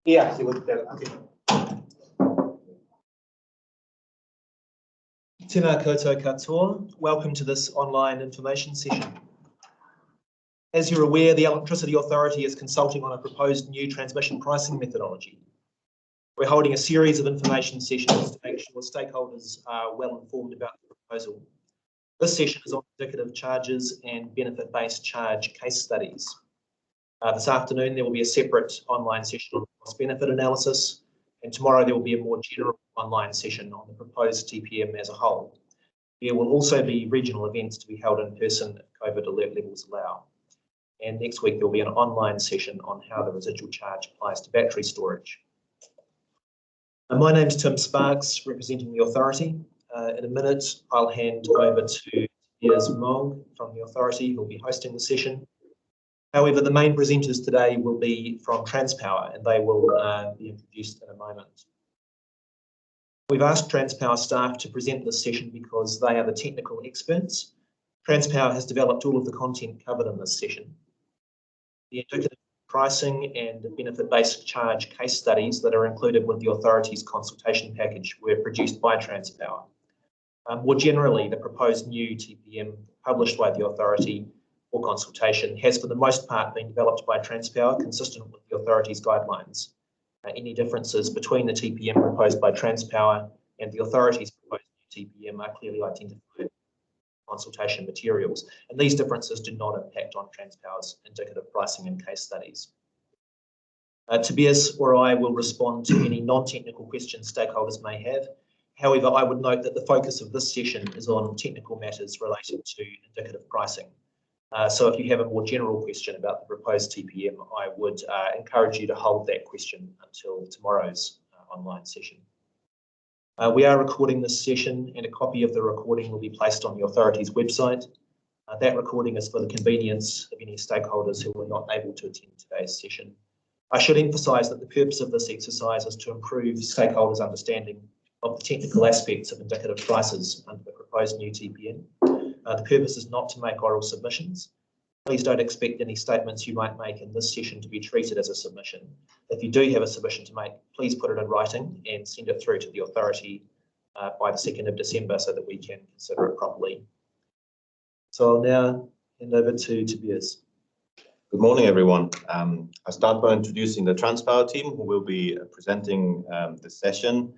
Yeah, okay. Tēnā koutou katoa. Welcome to this online information session. As you're aware, the Electricity Authority is consulting on a proposed new transmission pricing methodology. We're holding a series of information sessions to make sure stakeholders are well informed about the proposal. This session is on indicative charges and benefit-based charge case studies. This afternoon, there will be a separate online session on cost-benefit analysis, and tomorrow there will be a more general online session on the proposed TPM as a whole. There will also be regional events to be held in person if COVID alert levels allow. And next week, there will be an online session on how the residual charge applies to battery storage. My name's Tim Sparks, representing the authority. In a minute, I'll hand over to Tobias Mong from the authority, who will be hosting the session. However, the main presenters today will be from Transpower, and they will be introduced in a moment. We've asked Transpower staff to present this session because they are the technical experts. Transpower has developed all of the content covered in this session. The indicative pricing and benefit-based charge case studies that are included with the authority's consultation package were produced by Transpower. More generally, the proposed new TPM published by the authority for consultation has for the most part been developed by Transpower, consistent with the authority's guidelines. Any differences between the TPM proposed by Transpower and the authority's proposed new TPM are clearly identified in consultation materials, and these differences do not impact on Transpower's indicative pricing and case studies. Tobias or I will respond to any non-technical questions stakeholders may have. However, I would note that the focus of this session is on technical matters related to indicative pricing. So if you have a more general question about the proposed TPM, I would encourage you to hold that question until tomorrow's online session. We are recording this session, and a copy of the recording will be placed on the authority's website. That recording is for the convenience of any stakeholders who were not able to attend today's session. I should emphasise that the purpose of this exercise is to improve stakeholders' understanding of the technical aspects of indicative prices under the proposed new TPM. The purpose is not to make oral submissions. Please don't expect any statements you might make in this session to be treated as a submission. If you do have a submission to make, please put it in writing and send it through to the authority by the 2nd of December so that we can consider it properly. So I'll now hand over to Tobias. Good morning, everyone. I'll start by introducing the Transpower team who will be presenting this session.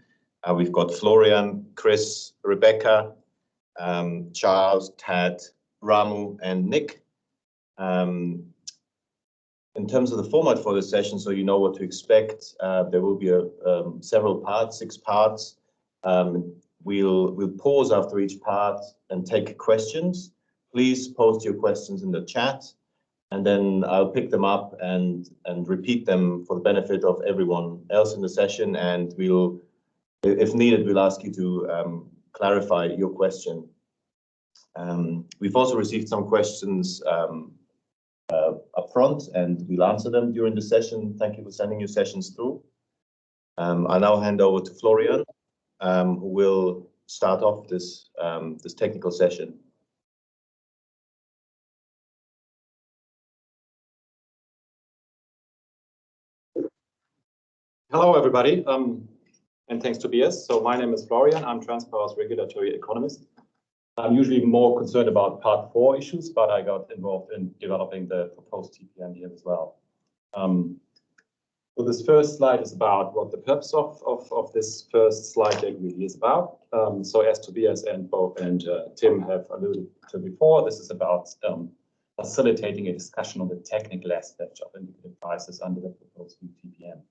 We've got Florian, Chris, Rebecca, Charles, Tad, Ramu, and Nick. In terms of the format for this session, so you know what to expect, there will be several parts, 6 parts. We'll pause after each part and take questions. Please post your questions in the chat, and then I'll pick them up and repeat them for the benefit of everyone else in the session. And we'll, if needed, we'll ask you to clarify your question. We've also received some questions up front, and we'll answer them during the session. Thank you for sending your questions through. I now hand over to Florian, who will start off this technical session. Hello, everybody, and thanks, Tobias. So my name is Florian. I'm Transpower's regulatory economist. I'm usually more concerned about part 4 issues, but I got involved in developing the proposed TPM here as well. So this first slide is about what the purpose of this first slide deck really is about. So as Tobias and Tim have alluded to before, this is about facilitating a discussion on the technical aspects of indicative prices under the proposed new TPM.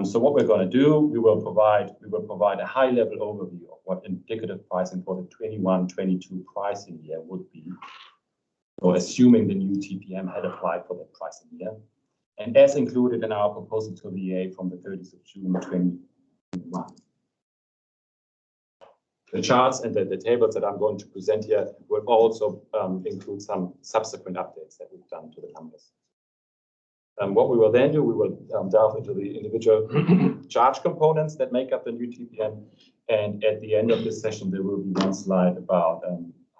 So what we're going to do, we will provide a high-level overview of what indicative pricing for the 21-22 pricing year would be, or assuming the new TPM had applied for that pricing year, and as included in our proposal to the EA from the 30th of June 2021. The charts and the tables that I'm going to present here will also include some subsequent updates that we've done to the numbers. What we will then do, we will delve into the individual charge components that make up the new TPM. And at the end of this session, there will be one slide about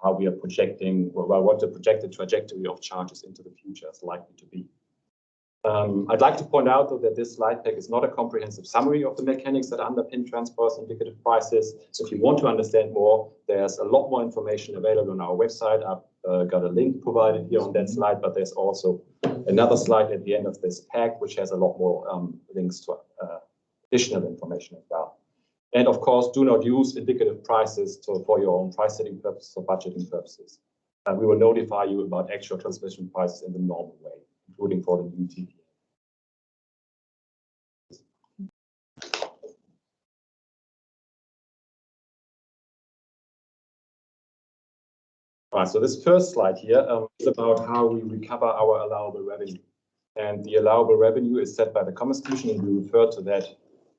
how we are projecting, well, what the projected trajectory of charges into the future is likely to be. I'd like to point out, though, that this slide pack is not a comprehensive summary of the mechanics that underpin Transpower's indicative prices. So if you want to understand more, there's a lot more information available on our website. I've got a link provided here on that slide, but there's also another slide at the end of this pack, which has a lot more links to additional information as well. And of course, do not use indicative prices for your own price setting purposes or budgeting purposes. We will notify you about actual transmission prices in the normal way, including for the new TPA. All right, so this first slide here is about how we recover our allowable revenue. And the allowable revenue is set by the Commerce Commission, and we refer to that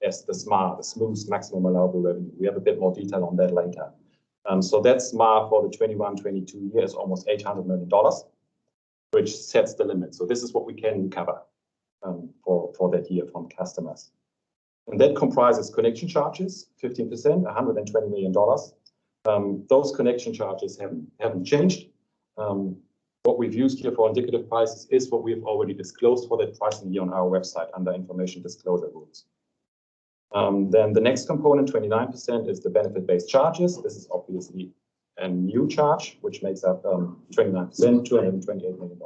as the SMAR, the smooth maximum allowable revenue. We have a bit more detail on that later. So that SMAR for the 21-22 year is almost $800 million, which sets the limit. So this is what we can recover for that year from customers. And that comprises connection charges, 15%, $120 million. Those connection charges haven't changed. What we've used here for indicative prices is what we've already disclosed for that pricing year on our website under information disclosure rules. Then the next component, 29%, is the benefit-based charges. This is obviously a new charge, which makes up 29%, $228 million.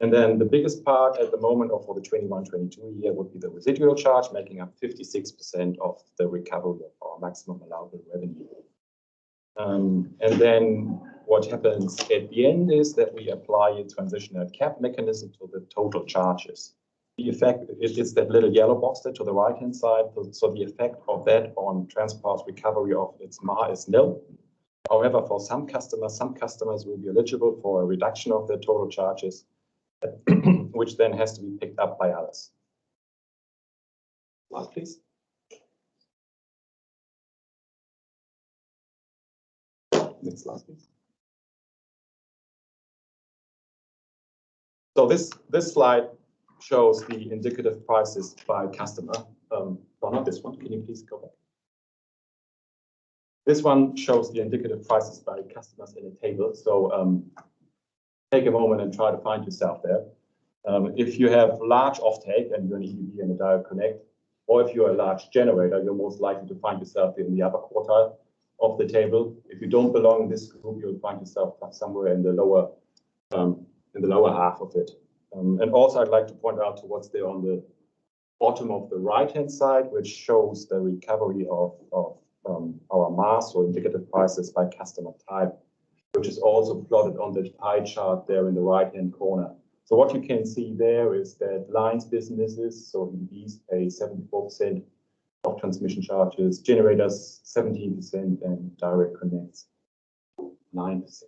And then the biggest part at the moment for the 21-22 year would be the residual charge, making up 56% of the recovery of our maximum allowable revenue. And then what happens at the end is that we apply a transitional cap mechanism to the total charges. The effect is that little yellow box there to the right-hand side. So the effect of that on Transpower's recovery of its MAR is nil. However, for some customers will be eligible for a reduction of their total charges, which then has to be picked up by others. Slide, please. Next slide, please. So this slide shows the indicative prices by customer. No, not this one. Can you please go back? This one shows the indicative prices by customers in a table. So take a moment and try to find yourself there. If you have large offtake and you're an EDB and a direct connect, or if you're a large generator, you're most likely to find yourself in the upper quartile of the table. If you don't belong in this group, you'll find yourself somewhere in the lower half of it. And also, I'd like to point out to what's there on the bottom of the right-hand side, which shows the recovery of our MAS or indicative prices by customer type, which is also plotted on the pie chart there in the right-hand corner. So what you can see there is that lines businesses, so EDBs, pay 74% of transmission charges, generators 17%, and direct connects 9%.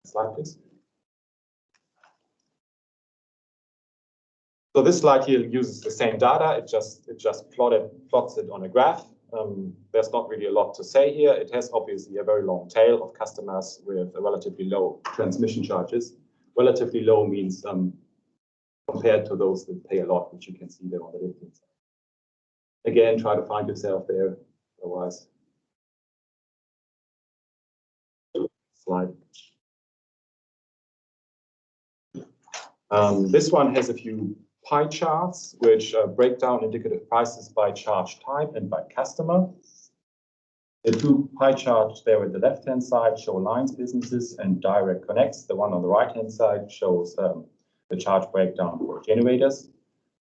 Slide, please. So this slide here uses the same data. It just plots it on a graph. There's not really a lot to say here. It has obviously a very long tail of customers with a relatively low transmission charges. Relatively low means compared to those that pay a lot, which you can see there on the left-hand side. Again, try to find yourself there, otherwise. Slide. This one has a few pie charts which break down indicative prices by charge type and by customer. The two pie charts there at the left-hand side show lines businesses and direct connects. The one on the right-hand side shows the charge breakdown for generators.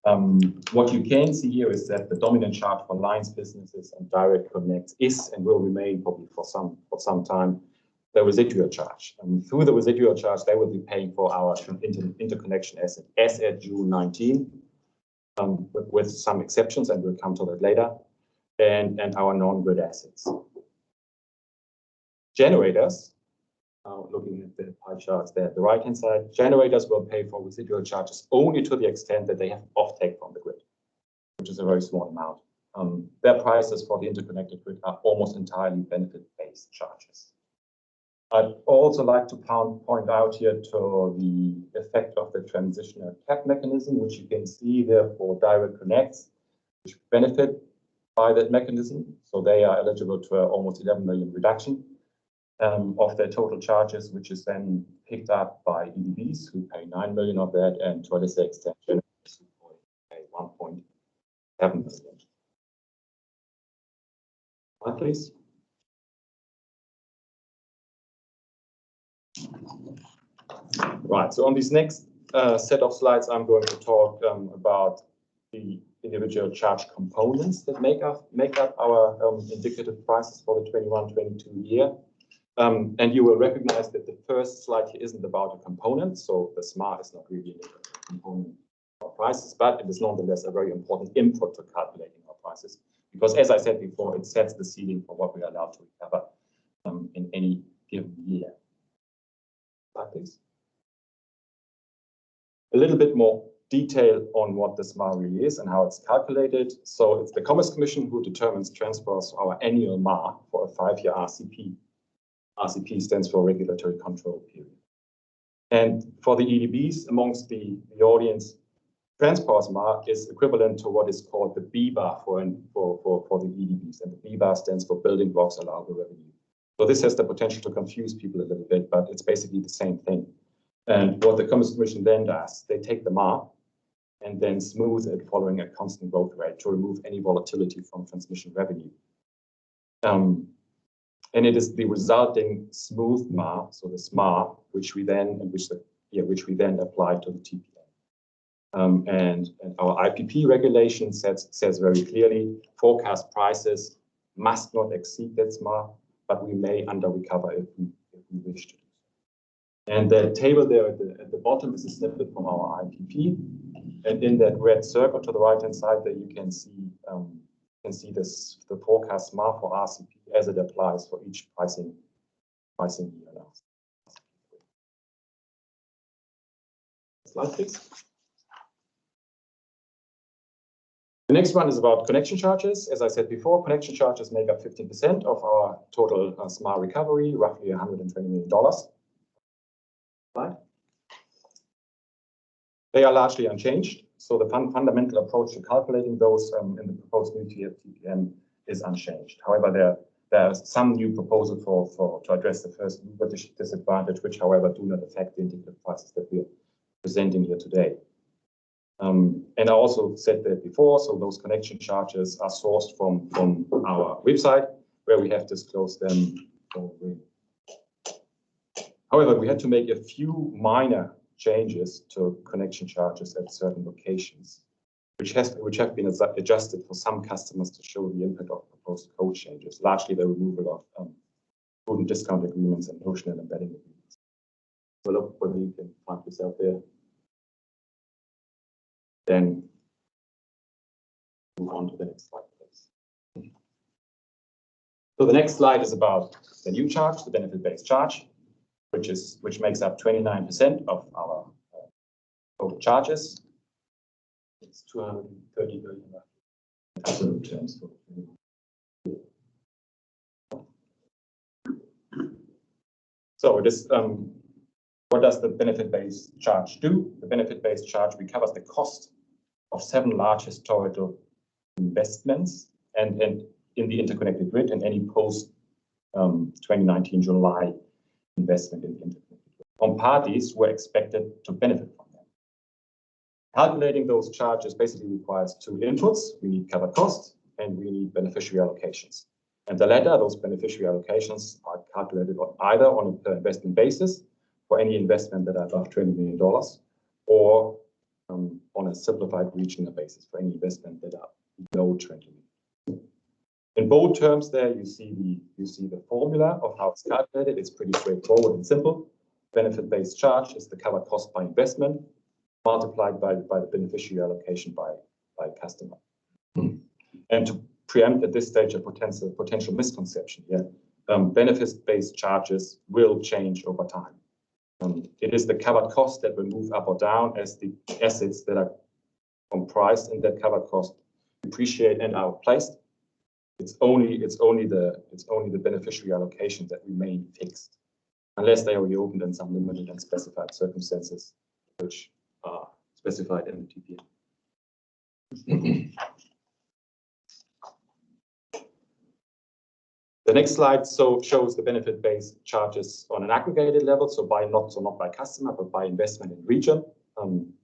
What you can see here is that the dominant charge for lines businesses and direct connects is and will remain probably for some time the residual charge. Through the residual charge, they will be paying for our interconnection asset as at June 19, with some exceptions, and we'll come to that later, and our non-grid assets. Generators, looking at the pie charts there at the right-hand side, generators will pay for residual charges only to the extent that they have offtake from the grid, which is a very small amount. Their prices for the interconnected grid are almost entirely benefit-based charges. I'd also like to point out here to the effect of the transitional cap mechanism, which you can see there for direct connects, which benefit by that mechanism. So they are eligible to almost 11 million reduction of their total charges, which is then picked up by EDBs who pay 9 million of that, and to a lesser extent, generators who pay 1.7 million. Please. Right, so on this next set of slides, I'm going to talk about the individual charge components that make up our indicative prices for the 21-22 year. And you will recognize that the first slide here isn't about a component, so the SMAR is not really a component of prices, but it is nonetheless a very important input to calculating our prices, because as I said before, it sets the ceiling for what we are allowed to recover in any given year. Slide, please. A little bit more detail on what the SMAR really is and how it's calculated. So it's the Commerce Commission who determines transfers to our annual MAR for a 5-year RCP. RCP stands for Regulatory Control Period. And for the EDBs amongst the audience, transfers MAR is equivalent to what is called the B bar for the EDBs. And the B bar stands for Building Blocks Allowable Revenue. So this has the potential to confuse people a little bit, but it's basically the same thing. And what the Commerce Commission then does, they take the MAR and then smooth it following a constant growth rate to remove any volatility from transmission revenue. And it is the resulting smooth MAR, so the SMAR, which we then apply to the TPM. And our IPP regulation says very clearly, forecast prices must not exceed that SMAR, but we may under recover if we wish to. And the table there at the bottom is a snippet from our IPP. And in that red circle to the right-hand side there, you can see the forecast SMAR for RCP as it applies for each pricing year. Slide, please. The next one is about connection charges. As I said before, connection charges make up 15% of our total SMAR recovery, roughly $120 million. Right. They are largely unchanged, so the fundamental approach to calculating those in the proposed new TPM is unchanged. However, there are some new proposals to address the first mover disadvantage, which, however, do not affect the indicative prices that we are presenting here today. And I also said that before, so those connection charges are sourced from our website, where we have disclosed them already. However, we had to make a few minor changes to connection charges at certain locations, which have been adjusted for some customers to show the impact of proposed code changes, largely the removal of prudent discount agreements and notional embedding agreements. So look whether you can find yourself there. Then move on to the next slide, please. So the next slide is about the new charge, the benefit-based charge, which makes up 29% of our total charges. It's 230 billion in absolute terms. So it is, what does the benefit-based charge do? The benefit-based charge recovers the cost of 7 large historical investments and in the interconnected grid and any post 2019 July investment in the interconnected grid on parties who are expected to benefit from them. Calculating those charges basically requires 2 inputs. We need covered costs and we need beneficiary allocations. And the latter, those beneficiary allocations, are calculated either on a per investment basis for any investment that are above $20 million, or on a simplified regional basis for any investment that are below $20 million. In bold terms there, you see the formula of how it's calculated. It's pretty straightforward and simple. Benefit-based charge is the covered cost by investment multiplied by the beneficiary allocation by customer. And to preempt at this stage a potential misconception here, benefit-based charges will change over time. It is the covered cost that will move up or down as the assets that are comprised in that covered cost depreciate and are placed. It's only the beneficiary allocation that remain fixed, unless they are reopened in some limited and specified circumstances, which are specified in the TPM. The next slide shows the benefit-based charges on an aggregated level, so not by customer, but by investment in region.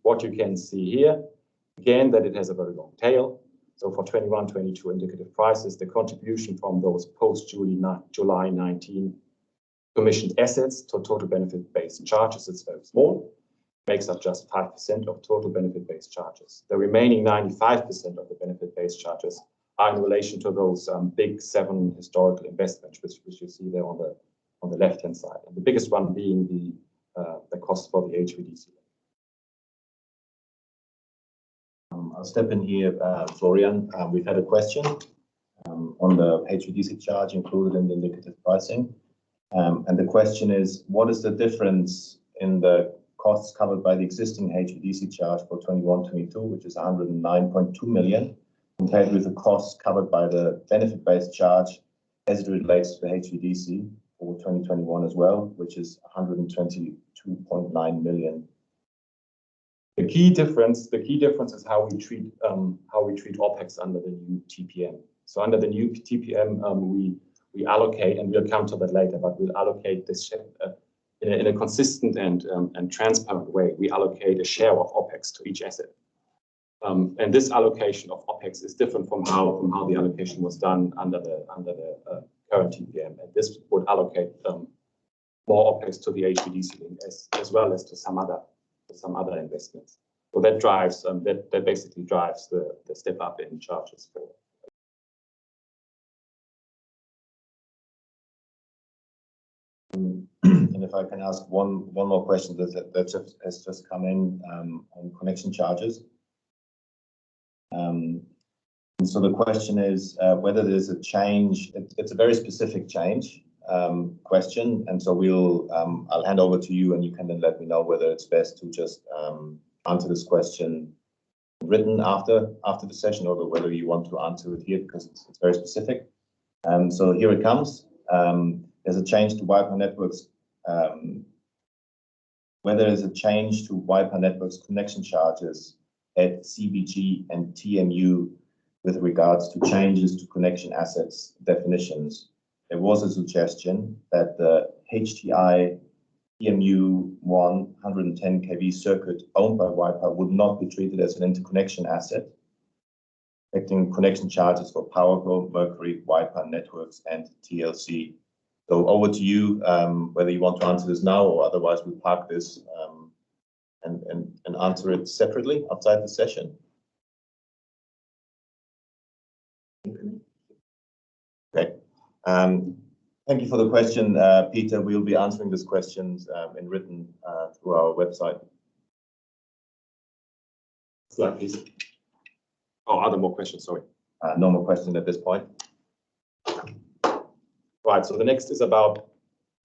What you can see here, again, that it has a very long tail. So for 21-22 indicative prices, the contribution from those post-July 19 commissioned assets to total benefit-based charges is very small, makes up just 5% of total benefit-based charges. The remaining 95% of the benefit-based charges are in relation to those big 7 historical investments, which you see there on the left-hand side, and the biggest one being the cost for the HVDC. I'll step in here, Florian. We've had a question on the HVDC charge included in the indicative pricing. And the question is, what is the difference in the costs covered by the existing HVDC charge for 21-22, which is 109.2 million, compared with the costs covered by the benefit-based charge as it relates to the HVDC for 2021 as well, which is 122.9 million. The key difference is how we treat opex under the new TPM. So under the new TPM, we allocate, and we'll come to that later, but we'll allocate this in a consistent and transparent way. We allocate a share of opex to each asset. And this allocation of opex is different from how the allocation was done under the current TPM. And this would allocate more opex to the HVDC link as well as to some other investments. So that drives that basically drives the step up in charges for. And if I can ask one more question that has just come in on connection charges. And so the question is whether there's a change. It's a very specific change question, and so I'll hand over to you, and you can then let me know whether it's best to just answer this question written after the session, or whether you want to answer it here because it's very specific. So here it comes. There's a change to Wi-Fi networks. Whether there's a change to Wi-Fi networks connection charges at CBG and TMU with regards to changes to connection assets definitions. There was a suggestion that the HTI TMU 110 kV circuit owned by Wi-Fi would not be treated as an interconnection asset, affecting connection charges for PowerGo, Mercury, Wi-Fi networks, and TLC. So over to you, whether you want to answer this now, or otherwise we'll park this and answer it separately outside the session. Okay. Thank you for the question, Peter. We'll be answering these questions in written through our website. Slide, please. Oh, are there more questions? Sorry. No more questions at this point. Right, so the next is about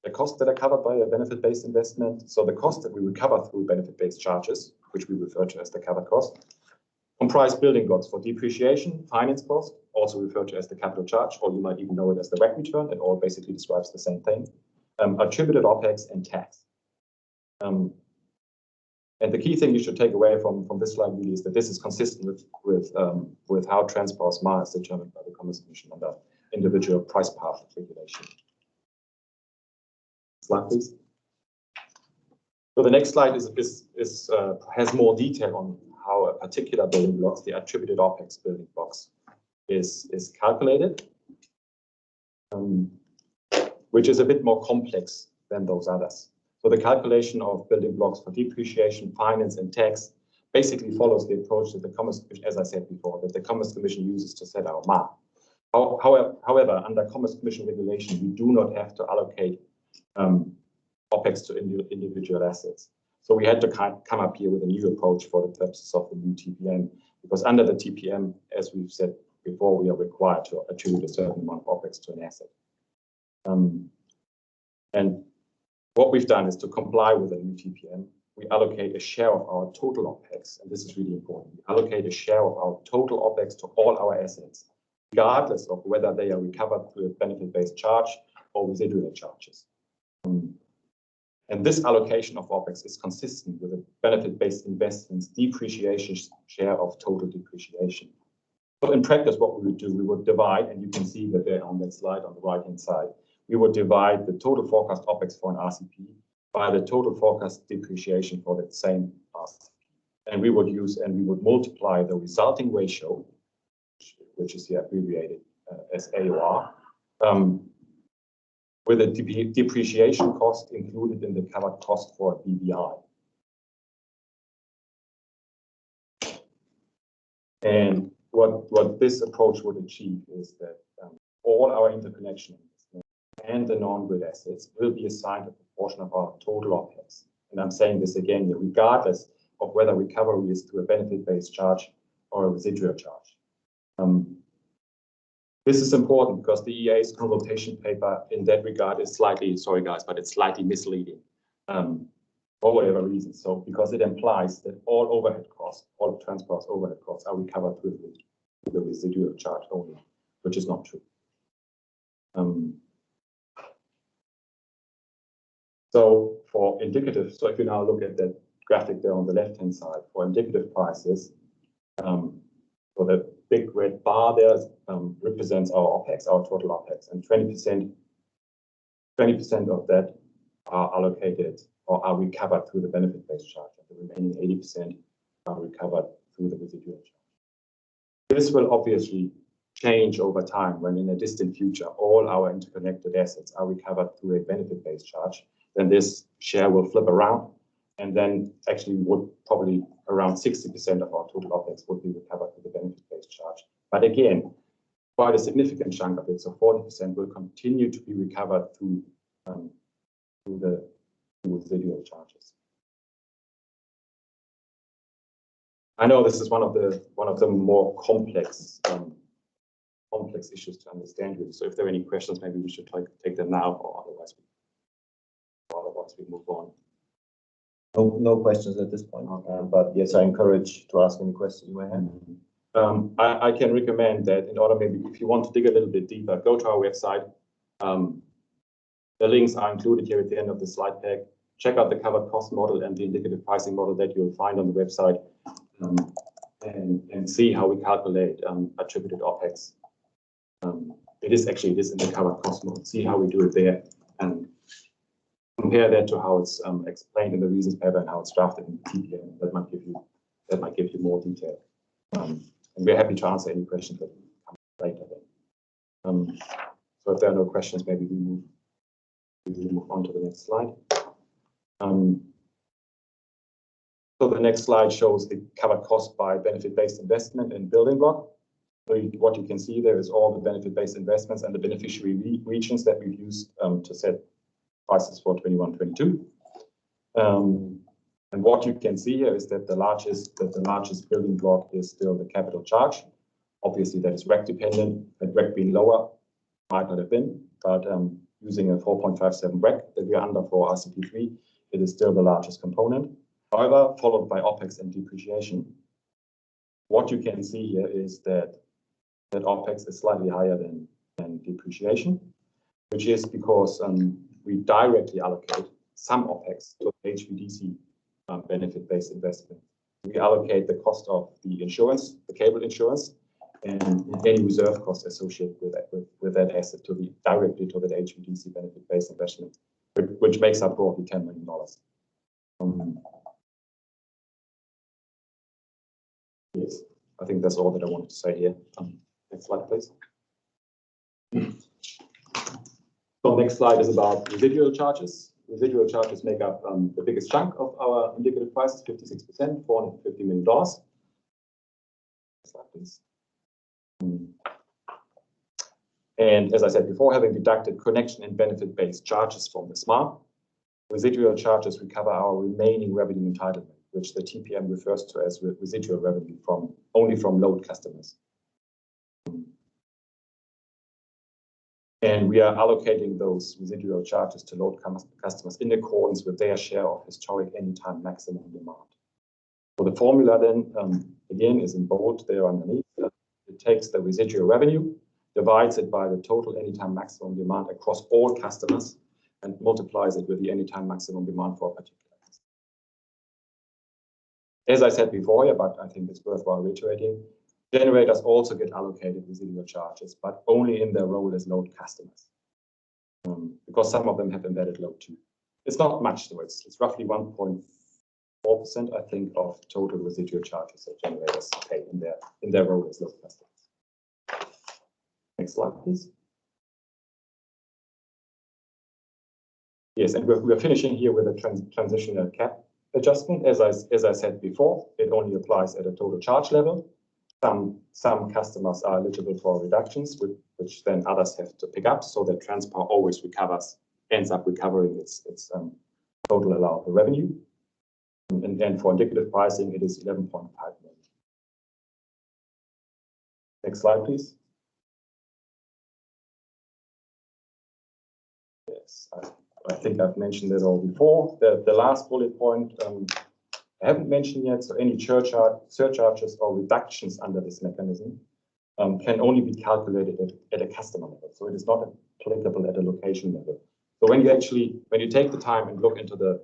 the costs that are covered by a benefit-based investment. So the costs that we recover through benefit-based charges, which we refer to as the covered cost, comprise building blocks for depreciation, finance cost, also referred to as the capital charge, or you might even know it as the WACC return. It all basically describes the same thing. Attributed opex and tax. And the key thing you should take away from this slide really is that this is consistent with how Transpower's MAR is determined by the Commerce Commission under individual price path regulation. Slide, please. So the next slide has more detail on how a particular building blocks, the attributed opex building blocks, is calculated, which is a bit more complex than those others. So the calculation of building blocks for depreciation, finance, and tax basically follows the approach that the Commerce Commission, as I said before, that the Commerce Commission uses to set our MAR. However, under Commerce Commission regulation, we do not have to allocate opex to individual assets. So we had to come up here with a new approach for the purposes of the new TPM, because under the TPM, as we've said before, we are required to attribute a certain amount of opex to an asset. And what we've done is to comply with the new TPM, we allocate a share of our total opex, and this is really important. We allocate a share of our total opex to all our assets, regardless of whether they are recovered through a benefit-based charge or residual charges. And this allocation of opex is consistent with a benefit-based investments depreciation share of total depreciation. But in practice, what we would do, we would divide, and you can see that there on that slide on the right-hand side, we would divide the total forecast OPEX for an RCP by the total forecast depreciation for that same RCP. And we would multiply the resulting ratio, which is here abbreviated as AOR, with a depreciation cost included in the covered cost for BBI. And what this approach would achieve is that all our interconnection and the non-grid assets will be assigned a proportion of our total OPEX. And I'm saying this again, regardless of whether recovery is through a benefit-based charge or a residual charge. This is important because the EA's consultation paper in that regard is slightly, sorry guys, but it's slightly misleading for whatever reason. So because it implies that all overhead costs, all of Transpower's overhead costs are recovered through the residual charge only, which is not true. So for indicative, so if you now look at that graphic there on the left-hand side, for indicative prices, so the big red bar there represents our OPEX, our total OPEX, and 20% of that are allocated or are recovered through the benefit-based charge, and the remaining 80% are recovered through the residual charge. This will obviously change over time when in a distant future all our interconnected assets are recovered through a benefit-based charge. Then this share will flip around, and then actually would probably around 60% of our total OPEX would be recovered through the benefit-based charge. But again, quite a significant chunk of it, so 40% will continue to be recovered through the residual charges. I know this is one of the more complex issues to understand really. So if there are any questions, maybe we should take them now, or otherwise we move on. No questions at this point, but yes, I encourage to ask any questions you may have. I can recommend that in order, maybe if you want to dig a little bit deeper, go to our website. The links are included here at the end of the slide pack. Check out the covered cost model and the indicative pricing model that you'll find on the website, and see how we calculate attributed OPEX. It is in the covered cost model. See how we do it there, and compare that to how it's explained in the reasons paper and how it's drafted in TPM. That might give you more detail. And we're happy to answer any questions that come later. So if there are no questions, maybe we move on to the next slide. So the next slide shows the covered cost by benefit-based investment and building block. So what you can see there is all the benefit-based investments and the beneficiary regions that we've used to set prices for 21-22. And what you can see here is that the largest building block is still the capital charge. Obviously, that is REC dependent. Had REC been lower, might not have been, but using a 4.57 REC that we are under for RCP3, it is still the largest component. However, followed by OPEX and depreciation. What you can see here is that OPEX is slightly higher than depreciation, which is because we directly allocate some OPEX to HVDC benefit-based investment. We allocate the cost of the insurance, the cable insurance, and any reserve costs associated with that asset directly to the HVDC benefit-based investment, which makes up broadly $10 million. Yes, I think that's all that I wanted to say here. Next slide, please. So next slide is about residual charges. Residual charges make up the biggest chunk of our indicative prices, 56%, $450 million. Next slide, please. And as I said before, having deducted connection and benefit-based charges from the SMART, residual charges recover our remaining revenue entitlement, which the TPM refers to as residual revenue only from load customers. And we are allocating those residual charges to load customers in accordance with their share of historic anytime maximum demand. So the formula then, again, is in bold there underneath. It takes the residual revenue, divides it by the total anytime maximum demand across all customers, and multiplies it with the anytime maximum demand for a particular customer. As I said before, but I think it's worthwhile reiterating, Generators also get allocated residual charges, but only in their role as load customers, because some of them have embedded load too. It's not much, though. It's roughly 1.4%, I think, of total residual charges that generators pay in their role as load customers. Next slide, please. Yes, and we're finishing here with a transitional cap adjustment. As I said before, it only applies at a total charge level. Some customers are eligible for reductions, which then others have to pick up, so that Transpower always ends up recovering its total allowable revenue. And for indicative pricing, it is 11.5 million. Next slide, please. Yes, I think I've mentioned it all before. The last bullet point I haven't mentioned yet, so any surcharges or reductions under this mechanism can only be calculated at a customer level. So it is not applicable at a location level. So when you take the time and look into the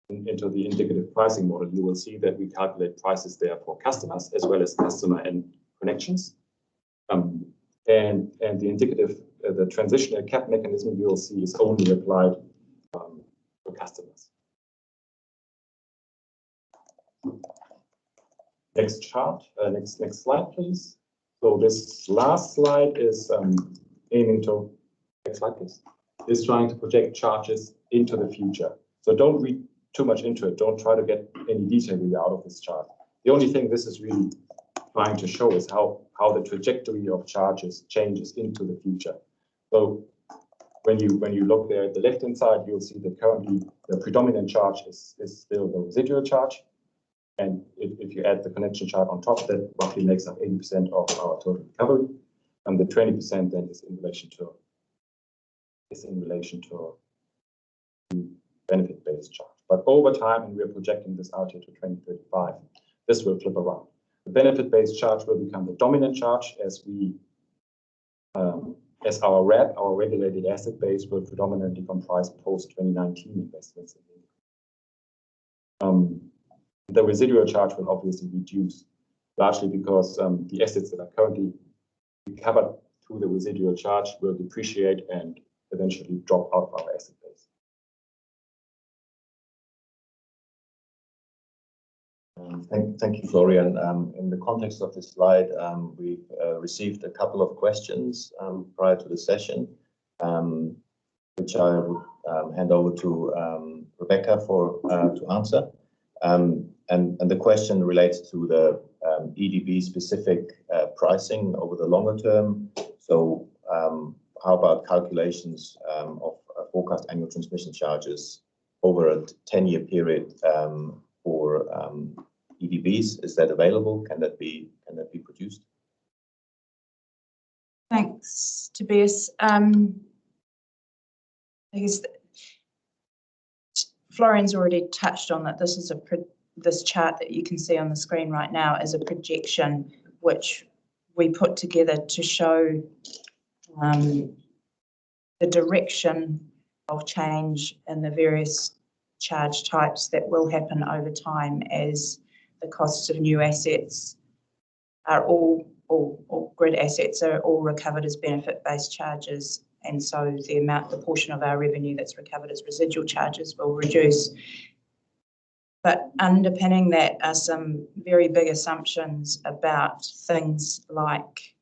indicative pricing model, you will see that we calculate prices there for customers as well as customer and connections. And the transitional cap mechanism you will see is only applied for customers. Next chart, next slide, please. So this last slide is next slide, please. Is trying to project charges into the future. So don't read too much into it. Don't try to get any detail really out of this chart. The only thing this is really trying to show is how the trajectory of charges changes into the future. So when you look there at the left-hand side, you'll see that currently the predominant charge is still the residual charge. And if you add the connection charge on top, that roughly makes up 80% of our total recovery. And the 20% then is in relation to benefit-based charge. But over time, and we're projecting this out here to 2035, this will flip around. The benefit-based charge will become the dominant charge as our RAB, our regulated asset base, will predominantly comprise post-2019 investments. The residual charge will obviously reduce, largely because the assets that are currently recovered through the residual charge will depreciate and eventually drop out of our asset base. Thank you, Florian. In the context of this slide, we've received a couple of questions prior to the session, which I would hand over to Rebecca to answer. And the question relates to the EDB specific pricing over the longer term. So how about calculations of forecast annual transmission charges over a 10-year period for EDBs? Is that available? Can that be produced? Thanks, Tobias. I guess Florian's already touched on that. This is this chart that you can see on the screen right now is a projection which we put together to show the direction of change in the various charge types that will happen over time as the costs of new assets are all grid assets are all recovered as benefit-based charges, and so the portion of our revenue that's recovered as residual charges will reduce. But underpinning that are some very big assumptions about things like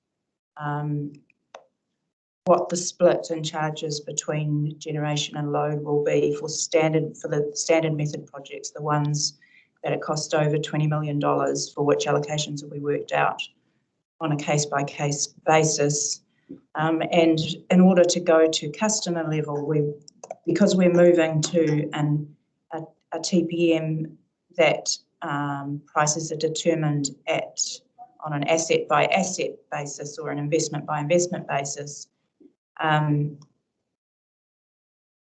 what the split in charges between generation and load will be for the standard method projects, the ones that it cost over $20 million, for which allocations will be worked out on a case-by-case basis. And in order to go to customer level, because we're moving to a TPM that prices are determined on an asset-by-asset basis or an investment-by-investment basis,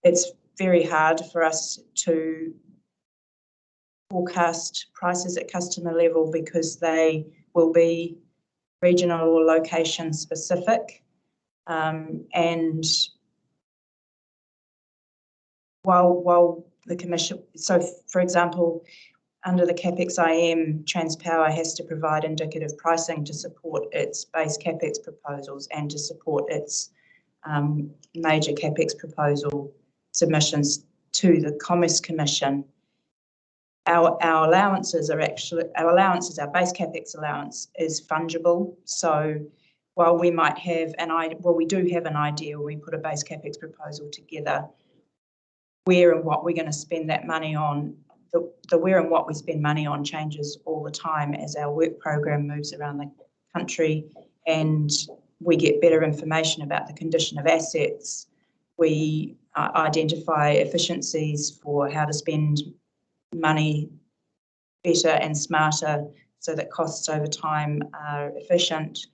it's very hard for us to forecast prices at customer level because they will be regional or location specific. And while the Commission, so for example, under the CapEx IM, Transpower has to provide indicative pricing to support its base CapEx proposals and to support its major CapEx proposal submissions to the Commerce Commission. Our allowances are actually, our base CapEx allowance is fungible. So while we might have we do have an idea when we put a base CapEx proposal together, where and what we're going to spend that money on, the where and what we spend money on changes all the time as our work program moves around the country and we get better information about the condition of assets. We identify efficiencies for how to spend money better and smarter so that costs over time are efficient.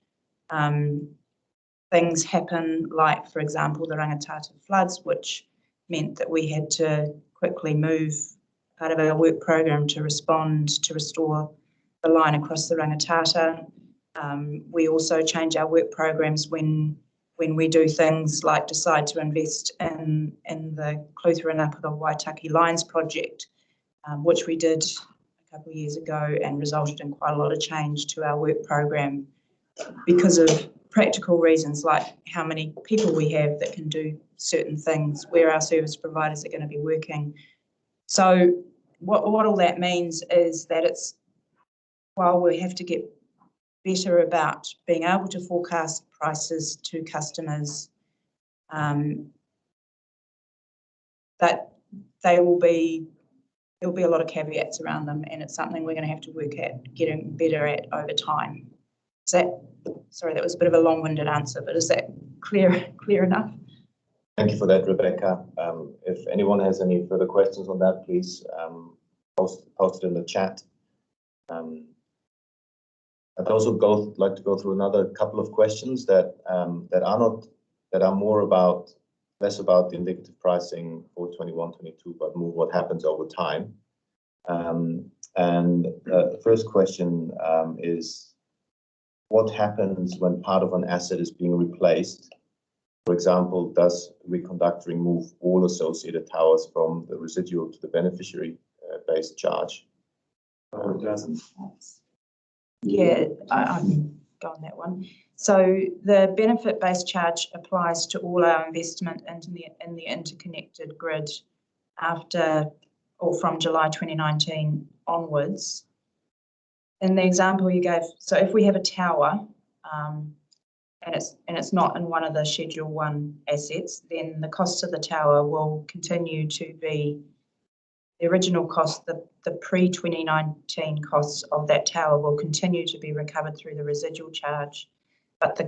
Things happen like, for example, the Rangitata floods, which meant that we had to quickly move part of our work program to respond to restore the line across the Rangitata. We also change our work programs when we do things like decide to invest in the Clutha and Upper Waitaki Lines project, which we did a couple of years ago and resulted in quite a lot of change to our work program because of practical reasons like how many people we have that can do certain things, where our service providers are going to be working. So what all that means is that while we have to get better about being able to forecast prices to customers, that there'll be a lot of caveats around them, and it's something we're going to have to work at getting better at over time. Sorry, that was a bit of a long-winded answer, but is that clear enough? Thank you for that, Rebecca. If anyone has any further questions on that, please post it in the chat. I'd also like to go through another couple of questions that are more about less about the indicative pricing for 21-22, but more what happens over time. And the first question is, what happens when part of an asset is being replaced? For example, does reconduct remove all associated towers from the residual to the beneficiary-based charge? Or it doesn't? Yeah, I can go on that one. So the benefit-based charge applies to all our investment in the interconnected grid after or from July 2019 onwards. In the example you gave, so if we have a tower and it's not in one of the Schedule 1 assets, then the cost of the tower will continue to be the original cost, the pre-2019 costs of that tower will continue to be recovered through the residual charge, but the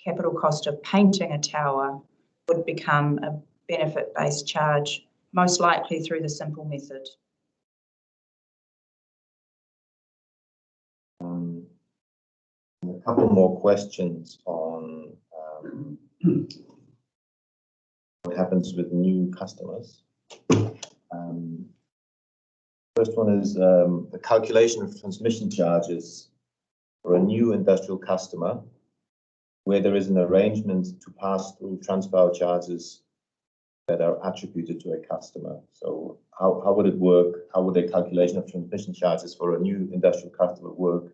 capital cost of painting a tower would become a benefit-based charge, most likely through the simple method. A couple more questions on what happens with new customers. First one is the calculation of transmission charges for a new industrial customer where there is an arrangement to pass through Transpower charges that are attributed to a customer. So how would it work? How would the calculation of transmission charges for a new industrial customer work?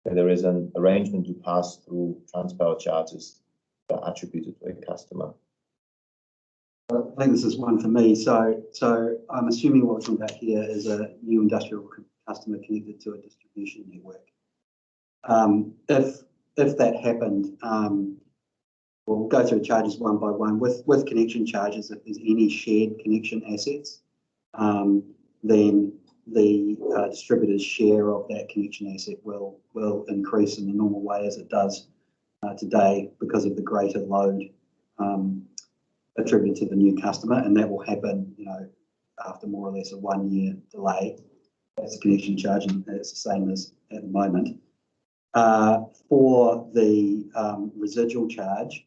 There is an arrangement to pass through Transpower charges that are attributed to a customer. I think this is one for me. So I'm assuming what we're talking about here is a new industrial customer connected to a distribution network. If that happened, we'll go through charges one by one. With connection charges, if there's any shared connection assets, then the distributor's share of that connection asset will increase in the normal way as it does today because of the greater load attributed to the new customer, and that will happen, after more or less a 1 year delay. That's the connection charge, and it's the same as at the moment. For the residual charge,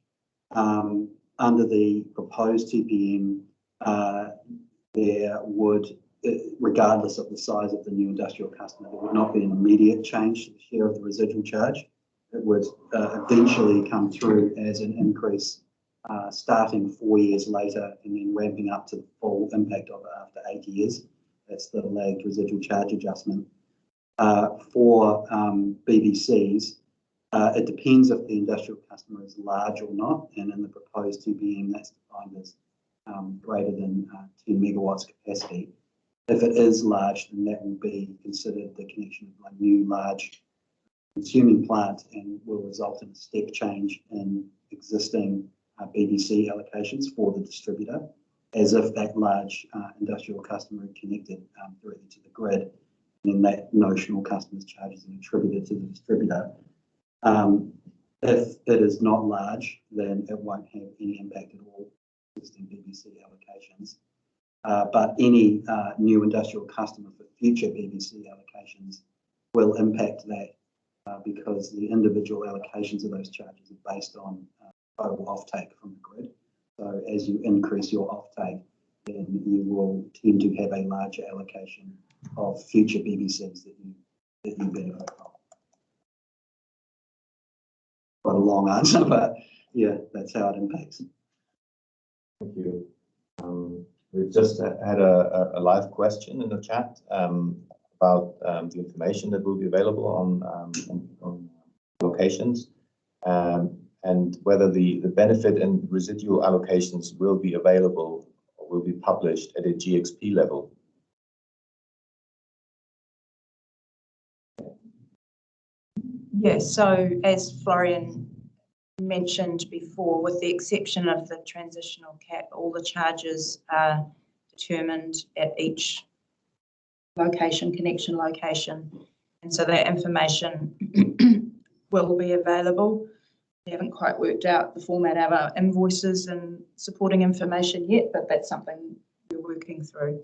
under the proposed TPM, there would, regardless of the size of the new industrial customer, there would not be an immediate change to the share of the residual charge. It would eventually come through as an increase starting 4 years later and then ramping up to the full impact of it after 8 years That's the lagged residual charge adjustment. For BBCs, it depends if the industrial customer is large or not, and in the proposed 2BM, that's defined as greater than 10 megawatts capacity. If it is large, then that will be considered the connection of a new large consuming plant and will result in a step change in existing BBC allocations for the distributor, as if that large industrial customer connected directly to the grid, and that notional customer's charges are attributed to the distributor. If it is not large, then it won't have any impact at all on existing BBC allocations. But any new industrial customer for future BBC allocations will impact that because the individual allocations of those charges are based on total offtake from the grid. So as you increase your offtake, then you will tend to have a larger allocation of future BBCs that you benefit from. Quite a long answer, but yeah, that's how it impacts. Thank you. We've just had a live question in the chat about the information that will be available on locations and whether the benefit and residual allocations will be available or will be published at a GXP level. Yes, so as Florian mentioned before, with the exception of the transitional cap, all the charges are determined at each location, connection location. And so that information will be available. We haven't quite worked out the format of our invoices and supporting information yet, but that's something we're working through.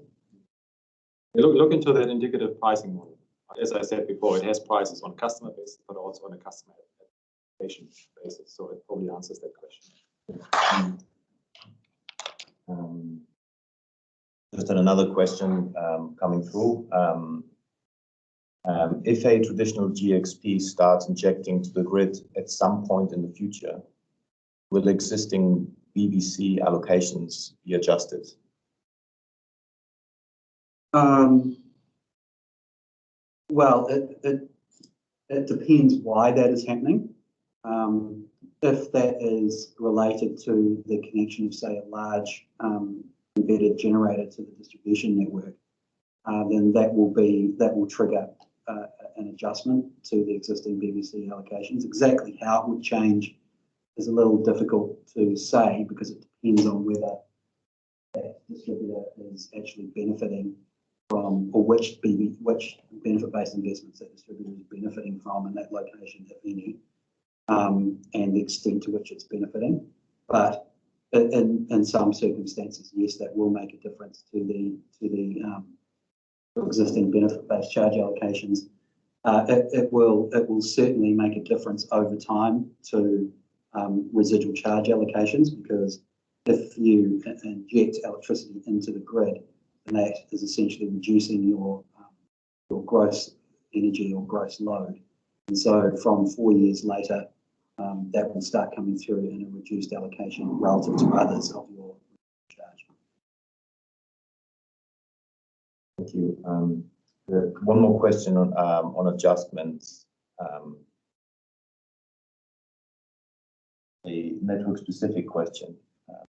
Look into that indicative pricing model. As I said before, it has prices on customer basis, but also on a customer application basis. So it probably answers that question. Just another question coming through. If a traditional GXP starts injecting to the grid at some point in the future, will existing BBC allocations be adjusted? Well, it depends why that is happening. If that is related to the connection of, say, a large embedded generator to the distribution network, then that will trigger an adjustment to the existing BBC allocations. Exactly how it would change is a little difficult to say because it depends on whether that distributor is actually benefiting from, or which benefit-based investments that distributor is benefiting from in that location, if any, and the extent to which it's benefiting. But in some circumstances, yes, that will make a difference to the existing benefit-based charge allocations. It will certainly make a difference over time to residual charge allocations, because if you inject electricity into the grid, then that is essentially reducing your gross energy or gross load. And so from 4 years later, that will start coming through in a reduced allocation relative to others of your charge. Thank you. One more question on adjustments. A network-specific question,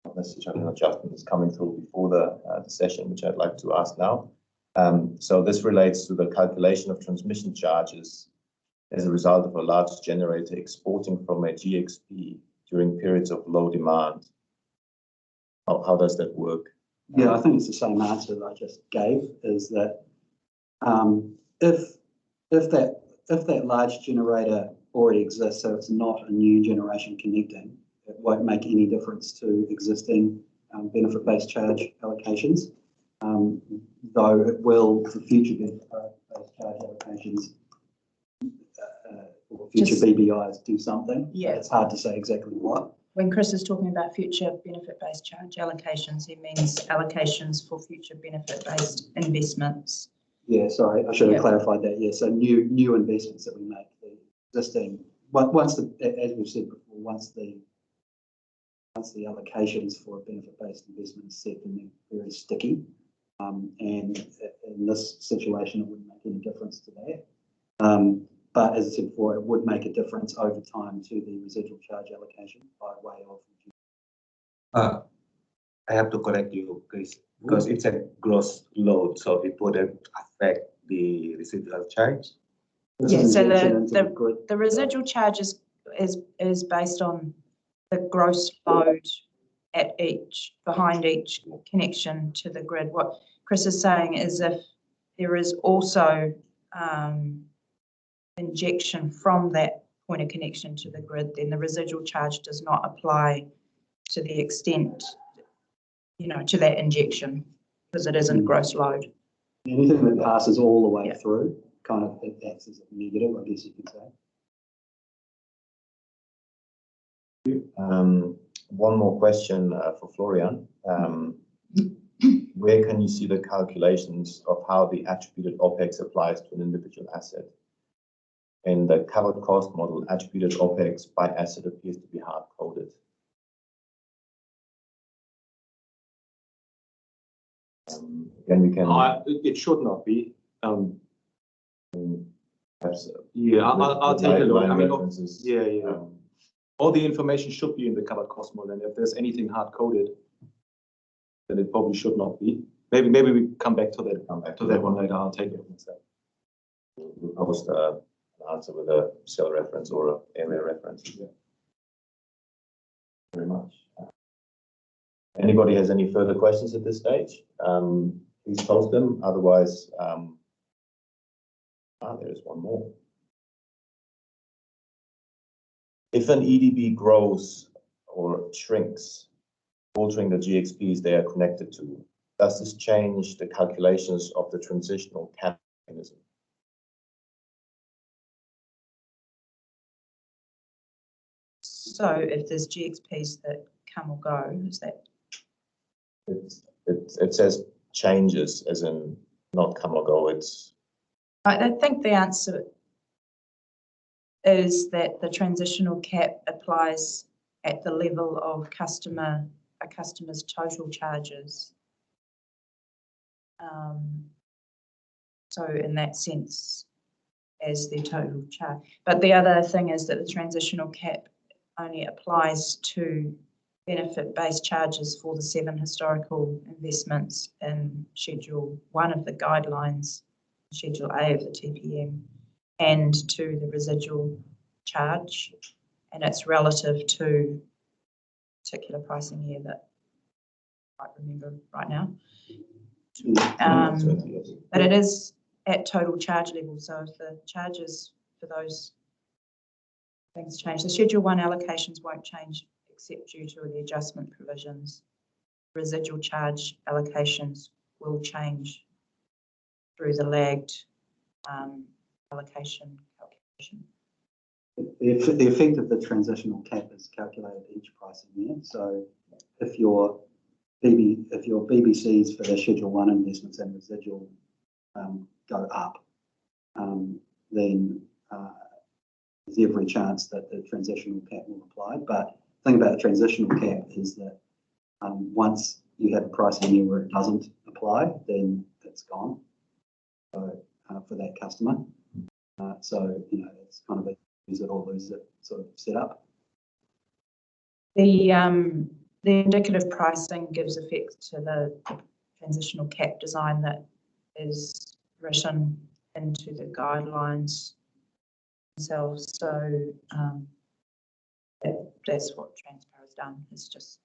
not necessarily an adjustment, is coming through before the session, which I'd like to ask now. So this relates to the calculation of transmission charges as a result of a large generator exporting from a GXP during periods of low demand. How does that work? Yeah, I think it's the same answer that I just gave, is that if that large generator already exists, so it's not a new generation connecting, it won't make any difference to existing benefit-based charge allocations, though it will for future benefit-based charge allocations or future BBIs do something. Yeah. It's hard to say exactly what. When Chris is talking about future benefit-based charge allocations, he means allocations for future benefit-based investments. Yeah, sorry, I should have clarified that. Yeah, so new investments that we make, the existing, as we've said before, once the allocations for a benefit-based investment is set, then they're very sticky. And in this situation, it wouldn't make any difference to that. But as I said before, it would make a difference over time to the residual charge allocation by way of. I have to correct you, Chris, because it's a gross load, so it wouldn't affect the residual charge. Yeah, so the residual charge is based on the gross load at behind each connection to the grid. What Chris is saying is if there is also injection from that point of connection to the grid, then the residual charge does not apply to the extent, to that injection, because it isn't gross load. Anything that passes all the way through, kind of it acts as a negative, I guess you could say. One more question for Florian. Where can you see the calculations of how the attributed opex applies to an individual asset? In the covered cost model, attributed opex by asset appears to be hard-coded. Then we can. It should not be. Perhaps, I'll take a look. I mean, references. All the information should be in the covered cost model, and if there's anything hard-coded, then it probably should not be. Maybe we come back to that one later. I'll take it myself. We'll post an answer with a cell reference or an area reference. Yeah. Very much. Anybody has any further questions at this stage? Please post them. Otherwise, there is one more. If an EDB grows or shrinks, altering the GXPs they are connected to, does this change the calculations of the transitional cap mechanism? So if there's GXPs that come or go, is that? It says changes, as in not come or go. I think the answer is that the transitional cap applies at the level of a customer's total charges. So in that sense, as their total charge. But the other thing is that the transitional cap only applies to benefit-based charges for the 7 historical investments in Schedule 1 of the guidelines, Schedule A of the TPM, and to the residual charge, and it's relative to particular pricing year that I can't remember right now. But it is at total charge level, so if the charges for those things change, the Schedule 1 allocations won't change except due to the adjustment provisions. Residual charge allocations will change through the lagged allocation calculation. The effect of the transitional cap is calculated each pricing year. So if your BBCs for the Schedule 1 investments and residual go up, then there's every chance that the transitional cap will apply. But the thing about the transitional cap is that once you have a pricing year where it doesn't apply, then it's gone. So for that customer, so it's kind of a use it or lose it sort of setup. The indicative pricing gives effect to the transitional cap design that is written into the guidelines themselves. So that's what Transpar has done. It's just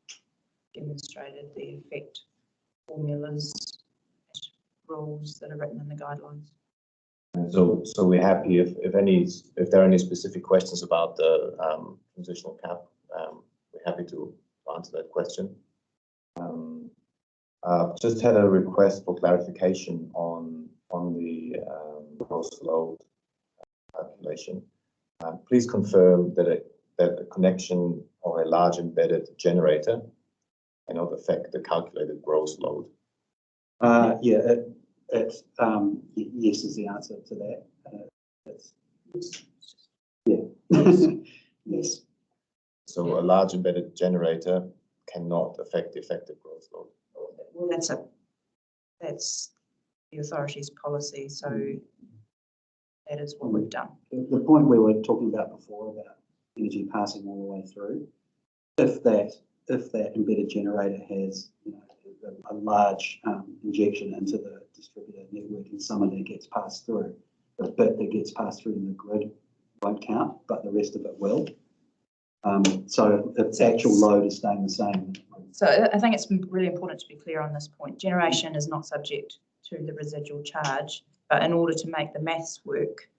demonstrated the effect formulas, rules that are written in the guidelines. So we're happy if there are any specific questions about the transitional cap, we're happy to answer that question. Just had a request for clarification on the gross load calculation. Please confirm that a connection of a large embedded generator cannot affect the calculated gross load. Yes is the answer to that. Yes. So a large embedded generator cannot affect the effective gross load. Well, that's the authority's policy, so that is what we've done. The point we were talking about before about energy passing all the way through, if that embedded generator has, you know, a large injection into the distributed network and some of that gets passed through, the bit that gets passed through in the grid won't count, but the rest of it will. So if the actual load is staying the same. So I think it's really important to be clear on this point. Generation is not subject to the residual charge, but in order to make the maths work,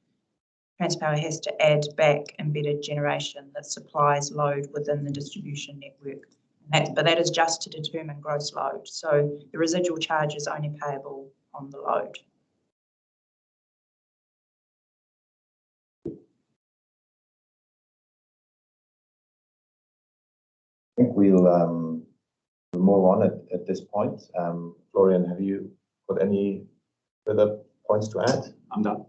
Transpower has to add back embedded generation that supplies load within the distribution network. But that is just to determine gross load. So the residual charge is only payable on the load. I think we'll move on at this point. Florian, have you got any further points to add? I'm done.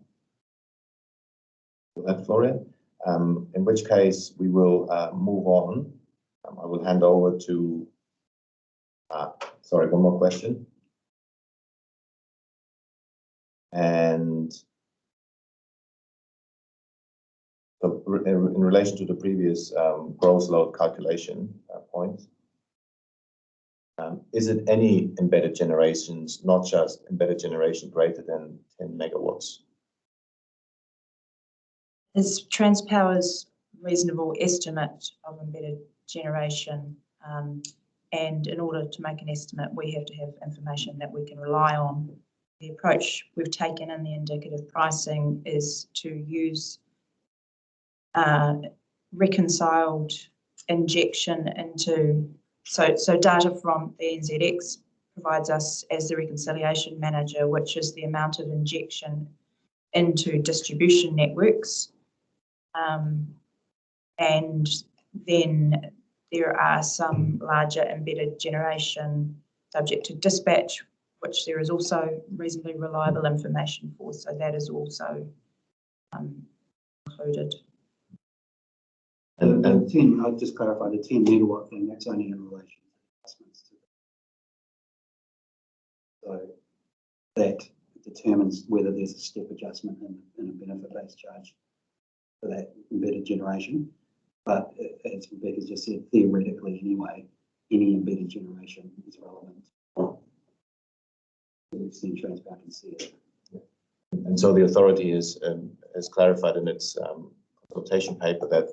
That, Florian. In which case we will move on. I will hand over to, sorry, one more question. And so in relation to the previous gross load calculation point, is it any embedded generations, not just embedded generation greater than 10 megawatts? Is Transpower's reasonable estimate of embedded generation, and in order to make an estimate we have to have information that we can rely on. The approach we've taken in the indicative pricing is to use reconciled injection into, so data from the NZX provides us as the reconciliation manager, which is the amount of injection into distribution networks. And then there are some larger embedded generation subject to dispatch, which there is also reasonably reliable information for, so that is also included. And the 10, I'll just clarify, the 10 megawatt thing, that's only in relation to adjustments. So that determines whether there's a step adjustment in a benefit-based charge for that embedded generation. But as Rebecca just said, theoretically anyway, any embedded generation is relevant. To the extent Transpower can see it. And so the authority has clarified in its consultation paper that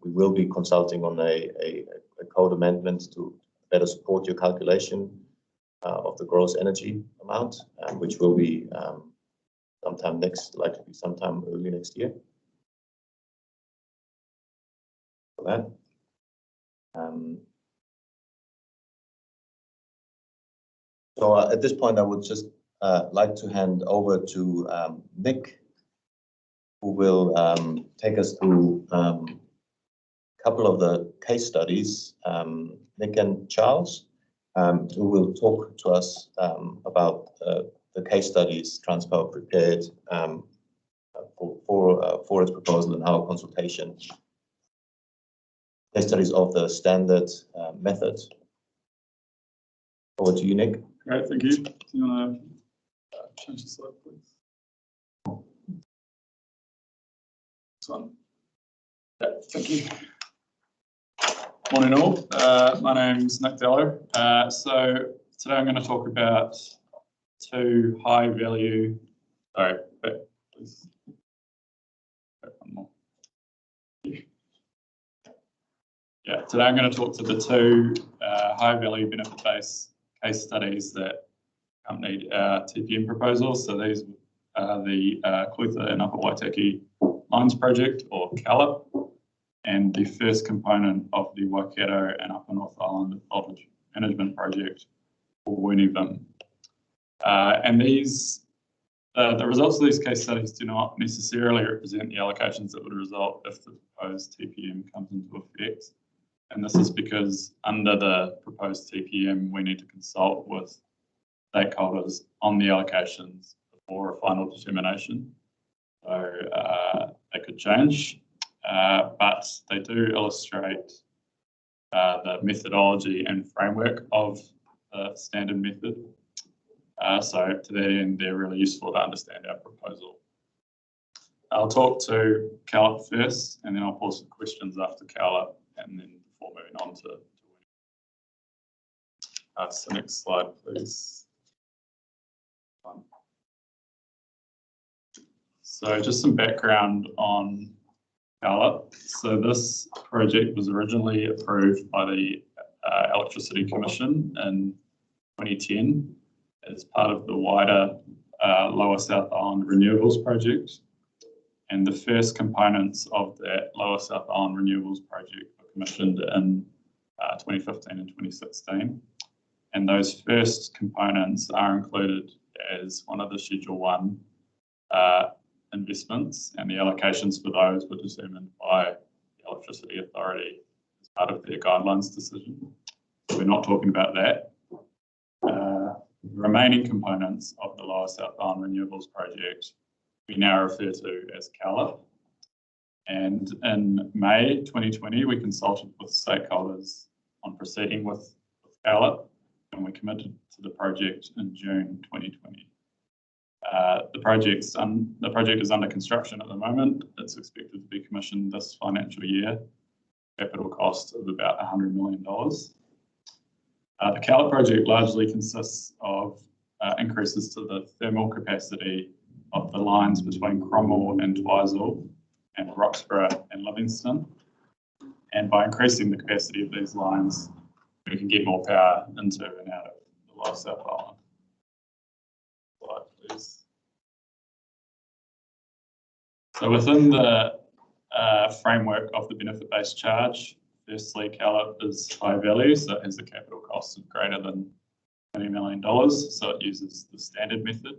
we will be consulting on a code amendment to better support your calculation of the gross energy amount, which will be likely sometime early next year. For that. So at this point, I would just like to hand over to Nick, who will take us through a couple of the case studies. Nick and Charles, who will talk to us about the case studies Transpower prepared for its proposal and our consultation. Case studies of the standard method. Over to you, Nick. Great, thank you. Do you want to change the slide, please? This one. Yeah, thank you. Morning all. My name's Nick Dello. So today I'm going to talk about two high value. Sorry, back, please. Back one more. Yeah, today I'm going to talk to the two high value benefit-based case studies that accompanied our TPM proposals. So these are the Clutha and Upper Waitaki Lines project, or CALIP, and the first component of the Waikato and Upper North Island voltage management project, or WNIVM. And these, the results of these case studies do not necessarily represent the allocations that would result if the proposed TPM comes into effect. And this is because under the proposed TPM, we need to consult with stakeholders on the allocations before a final determination. So they could change, but they do illustrate the methodology and framework of the standard method. So to that end, they're really useful to understand our proposal. I'll talk to Calip first, and then I'll pause for questions after Calip, and then before moving on to so next slide, please. So just some background on Calip. So this project was originally approved by the Electricity Commission in 2010 as part of the wider Lower South Island Renewables project. And the first components of that Lower South Island Renewables project were commissioned in 2015 and 2016. And those first components are included as one of the Schedule 1 investments, and the allocations for those were determined by the Electricity Authority as part of their guidelines decision. So we're not talking about that. The remaining components of the Lower South Island Renewables project we now refer to as Calip. And in May 2020, we consulted with stakeholders on proceeding with Calip, and we committed to the project in June 2020. The project is under construction at the moment. It's expected to be commissioned this financial year, capital cost of about $100 million. The Calip project largely consists of increases to the thermal capacity of the lines between Cromwell and Twizel and Roxburgh and Livingston. And by increasing the capacity of these lines, we can get more power into and out of the Lower South Island. Slide, please. So within the framework of the benefit-based charge, firstly, Calip is high value, so it has a capital cost of greater than $20 million, so it uses the standard method.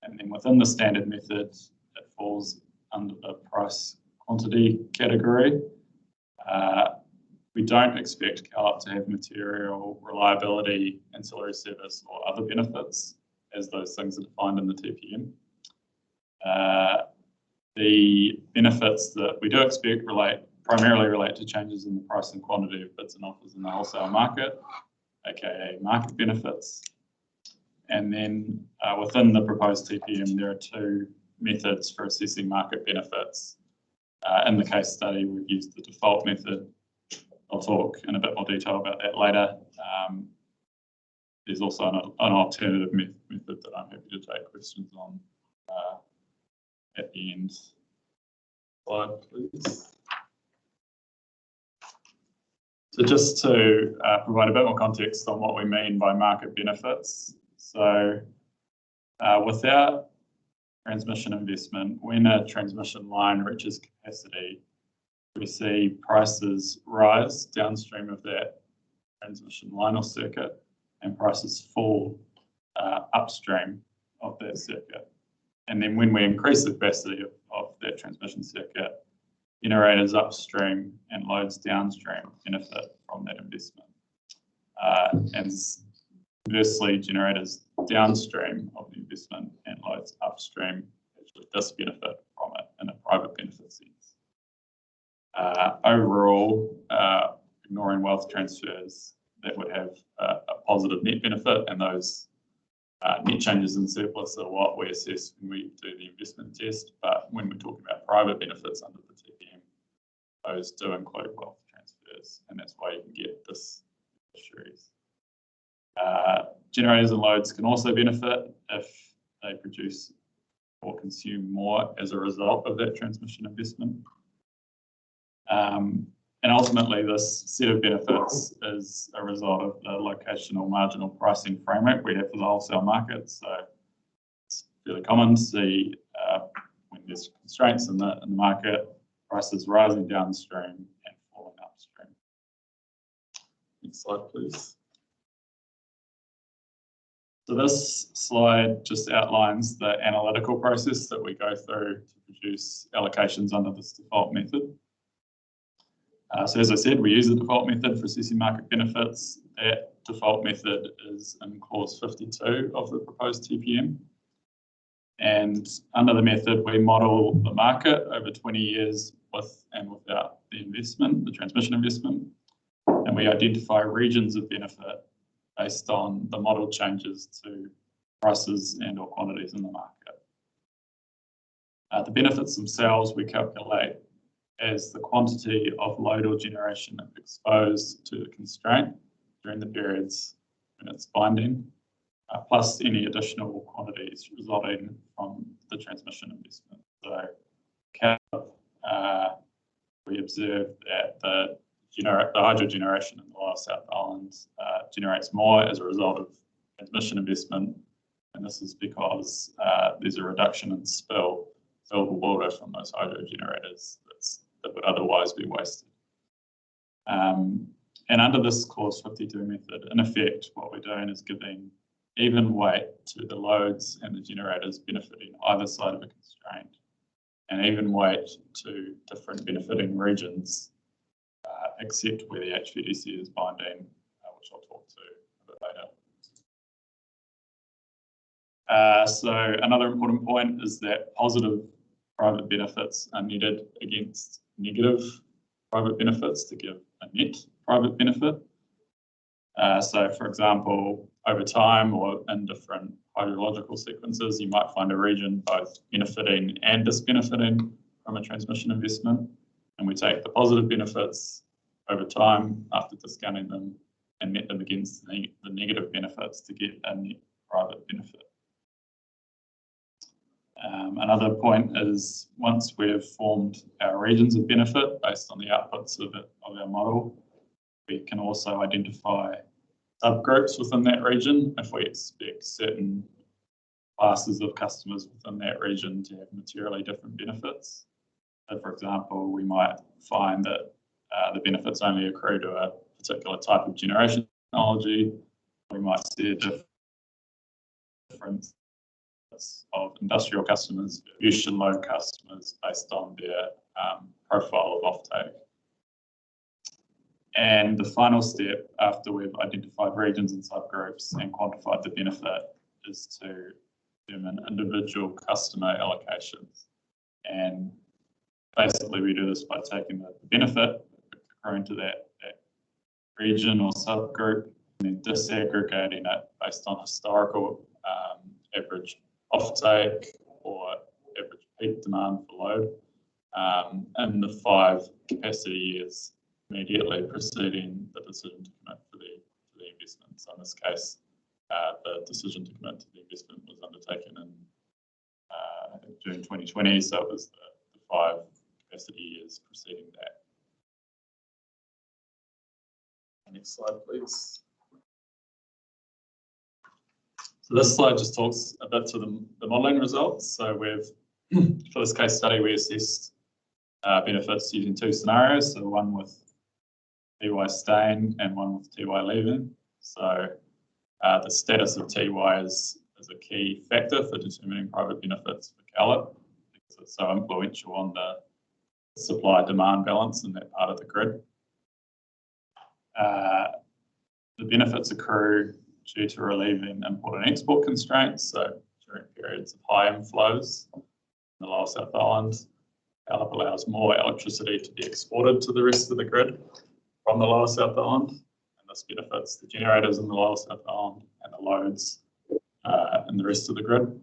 And then within the standard method, it falls under the price quantity category. We don't expect Calip to have material reliability, ancillary service, or other benefits, as those things are defined in the TPM. The benefits that we do expect primarily relate to changes in the price and quantity of bids and offers in the wholesale market, aka market benefits. And then within the proposed TPM, there are two methods for assessing market benefits. In the case study, we've used the default method. I'll talk in a bit more detail about that later. There's also an alternative method that I'm happy to take questions on at the end. Slide, please. So just to provide a bit more context on what we mean by market benefits. So without transmission investment, when a transmission line reaches capacity, we see prices rise downstream of that transmission line or circuit, and prices fall upstream of that circuit. And then when we increase the capacity of that transmission circuit, generators upstream and loads downstream benefit from that investment. And conversely, generators downstream of the investment and loads upstream actually disbenefit from it in a private benefit sense. Overall, ignoring wealth transfers, that would have a positive net benefit, and those net changes in surplus are what we assess when we do the investment test. But when we're talking about private benefits under the TPM, those do include wealth transfers, and that's why you can get this beneficiaries. Generators and loads can also benefit if they produce or consume more as a result of that transmission investment. And ultimately, this set of benefits is a result of the locational marginal pricing framework we have for the wholesale market. So it's fairly common to see when there's constraints in the market, prices rising downstream and falling upstream. Next slide, please. So this slide just outlines the analytical process that we go through to produce allocations under this default method. So as I said, we use the default method for assessing market benefits. That default method is in clause 52 of the proposed TPM. And under the method, we model the market over 20 years with and without the investment, the transmission investment. And we identify regions of benefit based on the model changes to prices and or quantities in the market. The benefits themselves we calculate as the quantity of load or generation exposed to the constraint during the periods when it's binding, plus any additional quantities resulting from the transmission investment. So we observed that the hydro generation in the Lower South Island generates more as a result of transmission investment, and this is because there's a reduction in spillable water from those hydro generators that would otherwise be wasted. And under this clause 52 method, in effect, what we're doing is giving even weight to the loads and the generators benefiting either side of a constraint, and even weight to different benefiting regions, except where the HVDC is binding, which I'll talk to a bit later. So another important point is that positive private benefits are netted against negative private benefits to give a net private benefit. So for example, over time or in different hydrological sequences, you might find a region both benefiting and disbenefiting from a transmission investment. And we take the positive benefits over time after discounting them and net them against the negative benefits to get a net private benefit. Another point is once we've formed our regions of benefit based on the outputs of our model, we can also identify subgroups within that region if we expect certain classes of customers within that region to have materially different benefits. So for example, we might find that the benefits only accrue to a particular type of generation technology. We might see a difference of industrial customers, distribution load customers based on their profile of offtake. And the final step after we've identified regions and subgroups and quantified the benefit is to determine individual customer allocations. And basically we do this by taking the benefit accruing to that region or subgroup and then disaggregating it based on historical average offtake or average peak demand for load in the 5 capacity years immediately preceding the decision to commit to the investment. So in this case, the decision to commit to the investment was undertaken in June 2020, so it was the 5 capacity years preceding that. Next slide, please. So this slide just talks a bit to the modelling results. So for this case study, we assessed benefits using 2 scenarios. So one with TY staying and one with TY leaving. So the status of TY is a key factor for determining private benefits for CalIP because it's so influential on the supply-demand balance in that part of the grid. The benefits accrue due to relieving import and export constraints. So during periods of high inflows in the Lower South Island, CalIP allows more electricity to be exported to the rest of the grid from the Lower South Island, and this benefits the generators in the Lower South Island and the loads in the rest of the grid.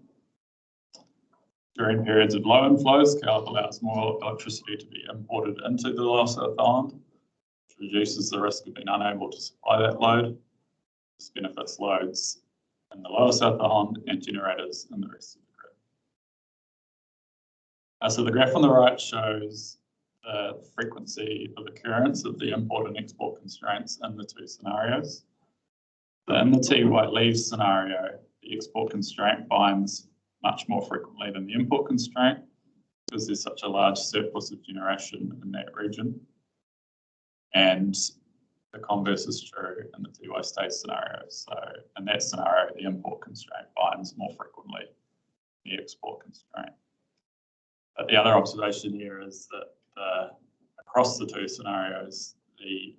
During periods of low inflows, CalIP allows more electricity to be imported into the Lower South Island, which reduces the risk of being unable to supply that load. This benefits loads in the Lower South Island and generators in the rest of the grid. So the graph on the right shows the frequency of occurrence of the import and export constraints in the 2 scenarios. So in the TY leave scenario, the export constraint binds much more frequently than the import constraint because there's such a large surplus of generation in that region. And the converse is true in the TY stay scenario. So in that scenario, the import constraint binds more frequently than the export constraint. But the other observation here is that across the 2 scenarios, the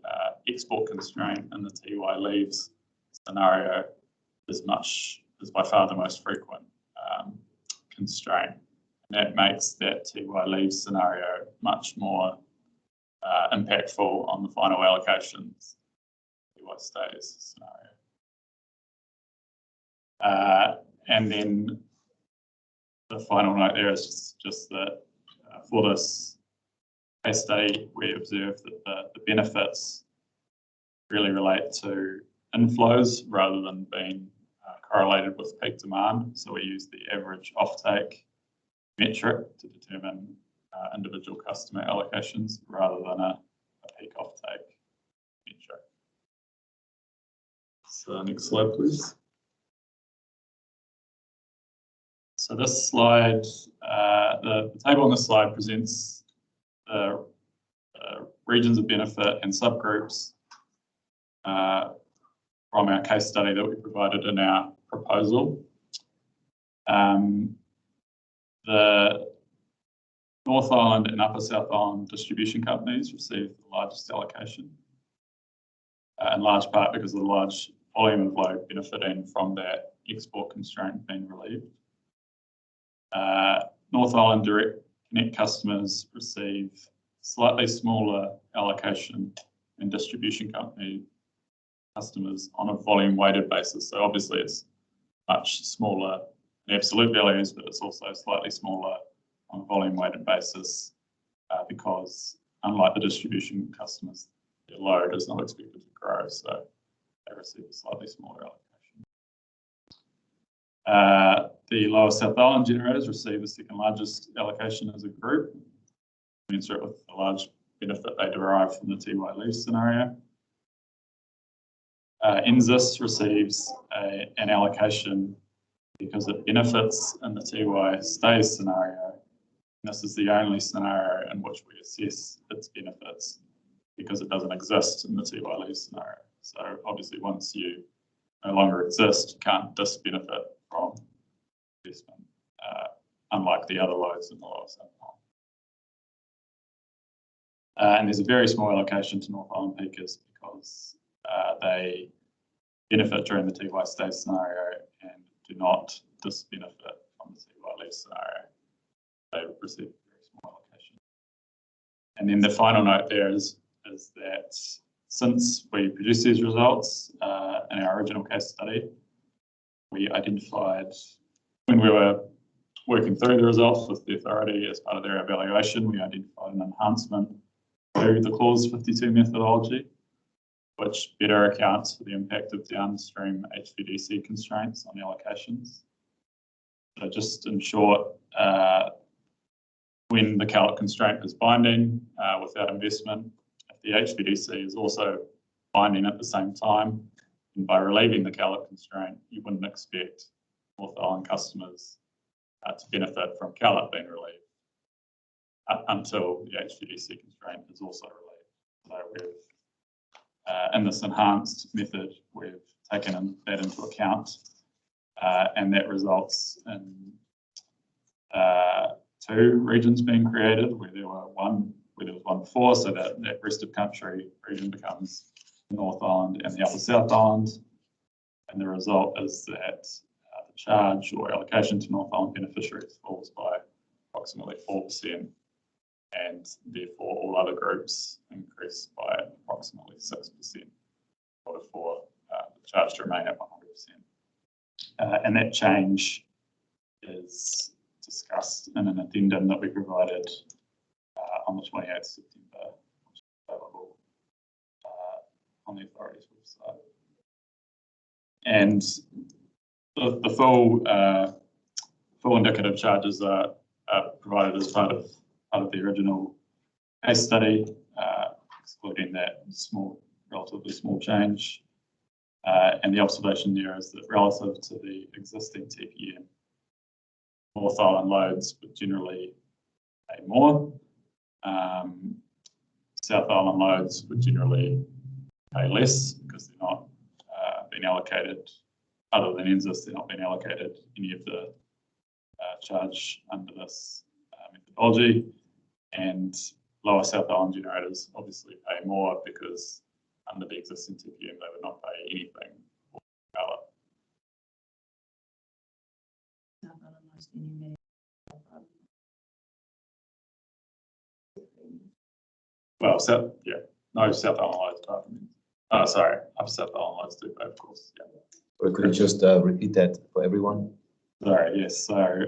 export constraint in the TY leaves scenario is by far the most frequent constraint. And that makes that TY leaves scenario much more impactful on the final allocations TY stays scenario. And then the final note there is just that for this case study, we observed that the benefits really relate to inflows rather than being correlated with peak demand. So we use the average offtake metric to determine individual customer allocations rather than a peak offtake metric. So next slide, please. So this slide, the table on this slide presents the regions of benefit and subgroups from our case study that we provided in our proposal. The North Island and Upper South Island distribution companies received the largest allocation, in large part because of the large volume of load benefiting from that export constraint being relieved. North Island Direct Connect customers receive slightly smaller allocation than distribution company customers on a volume weighted basis. So obviously it's much smaller in absolute values, but it's also slightly smaller on a volume weighted basis because unlike the distribution customers, their load is not expected to grow. So they receive a slightly smaller allocation. The Lower South Island generators receive the second largest allocation as a group, commensurate with the large benefit they derive from the Tiwai leave scenario. NZIS receives an allocation because it benefits in the Tiwai stays scenario. And this is the only scenario in which we assess its benefits because it doesn't exist in the Tiwai leave scenario. So obviously once you no longer exist, you can't disbenefit from investment, unlike the other loads in the Lower South Island. And there's a very small allocation to North Island peakers because they benefit during the Tiwai stay scenario and do not disbenefit from the Tiwai leave scenario. They receive a very small allocation. And then the final note there is that since we produced these results in our original case study, we identified, when we were working through the results with the authority as part of their evaluation, we identified an enhancement to the Clause 52 methodology, which better accounts for the impact of downstream HVDC constraints on allocations. So just in short, when the CALIT constraint is binding without investment, if the HVDC is also binding at the same time, and by relieving the CALIT constraint, you wouldn't expect North Island customers to benefit from CALIT being relieved until the HVDC constraint is also relieved. So we've in this enhanced method, we've taken that into account, and that results in 2 regions being created where there was one before, so that rest of country region becomes the North Island and the Upper South Island. And the result is that the charge or allocation to North Island beneficiaries falls by approximately 4%. And therefore all other groups increase by approximately 6% in order for the charge to remain at 100%. And that change is discussed in an addendum that we provided on the 28th of September, which is available on the authority's website. And the full indicative charges are provided as part of the original case study, excluding that relatively small change. And the observation there is that relative to the existing TPM, North Island loads would generally pay more. South Island loads would generally pay less because they're not being allocated, other than NZIS, they're not being allocated any of the charge under this methodology. And Lower South Island generators obviously pay more because under the existing TPM they would not pay anything for CALIT. Well, South Island loads apart from sorry, Upper South Island loads do pay, of course. Yeah. Or could you just repeat that for everyone? Sorry, yes. So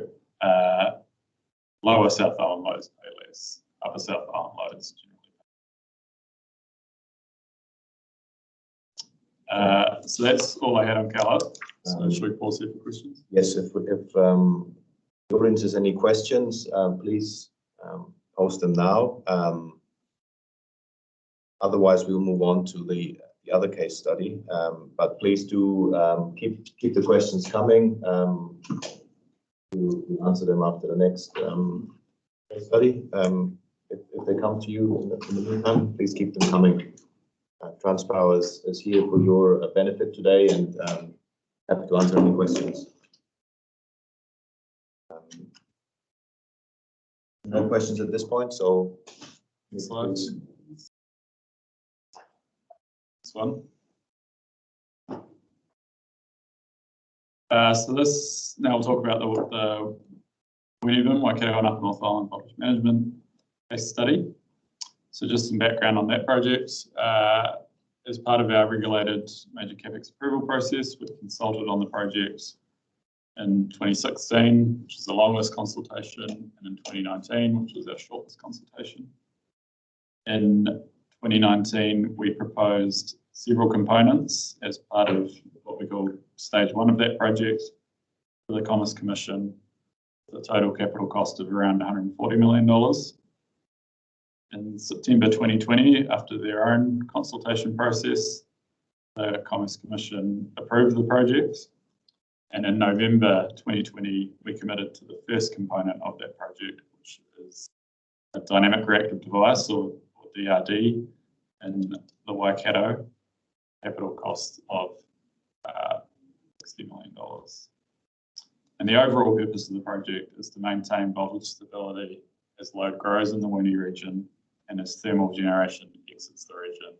lower South Island loads pay less. Upper South Island loads generally. So that's all I had on Colour. So should we pause here for questions? Yes, if the audience has any questions, please post them now. Otherwise, we'll move on to the other case study. But please do keep the questions coming. We'll answer them after the next case study. If they come to you in the meantime, please keep them coming. Transpower is here for your benefit today, and happy to answer any questions. No questions at this point, so Slides. This one. So this, now we'll talk about the Wynevin, Waikato and Upper North Island Voltage Management case study. So just some background on that project. As part of our regulated major CapEx approval process, we consulted on the project in 2016, which is the longest consultation, and in 2019, which was our shortest consultation. In 2019, we proposed several components as part of what we call stage one of that project for the Commerce Commission, the total capital cost of around $140 million. In September 2020, after their own consultation process, the Commerce Commission approved the project. And in November 2020, we committed to the first component of that project, which is a dynamic reactive device, or DRD, in the Waikato, capital cost of $60 million. And the overall purpose of the project is to maintain voltage stability as load grows in the Wini region and as thermal generation exits the region,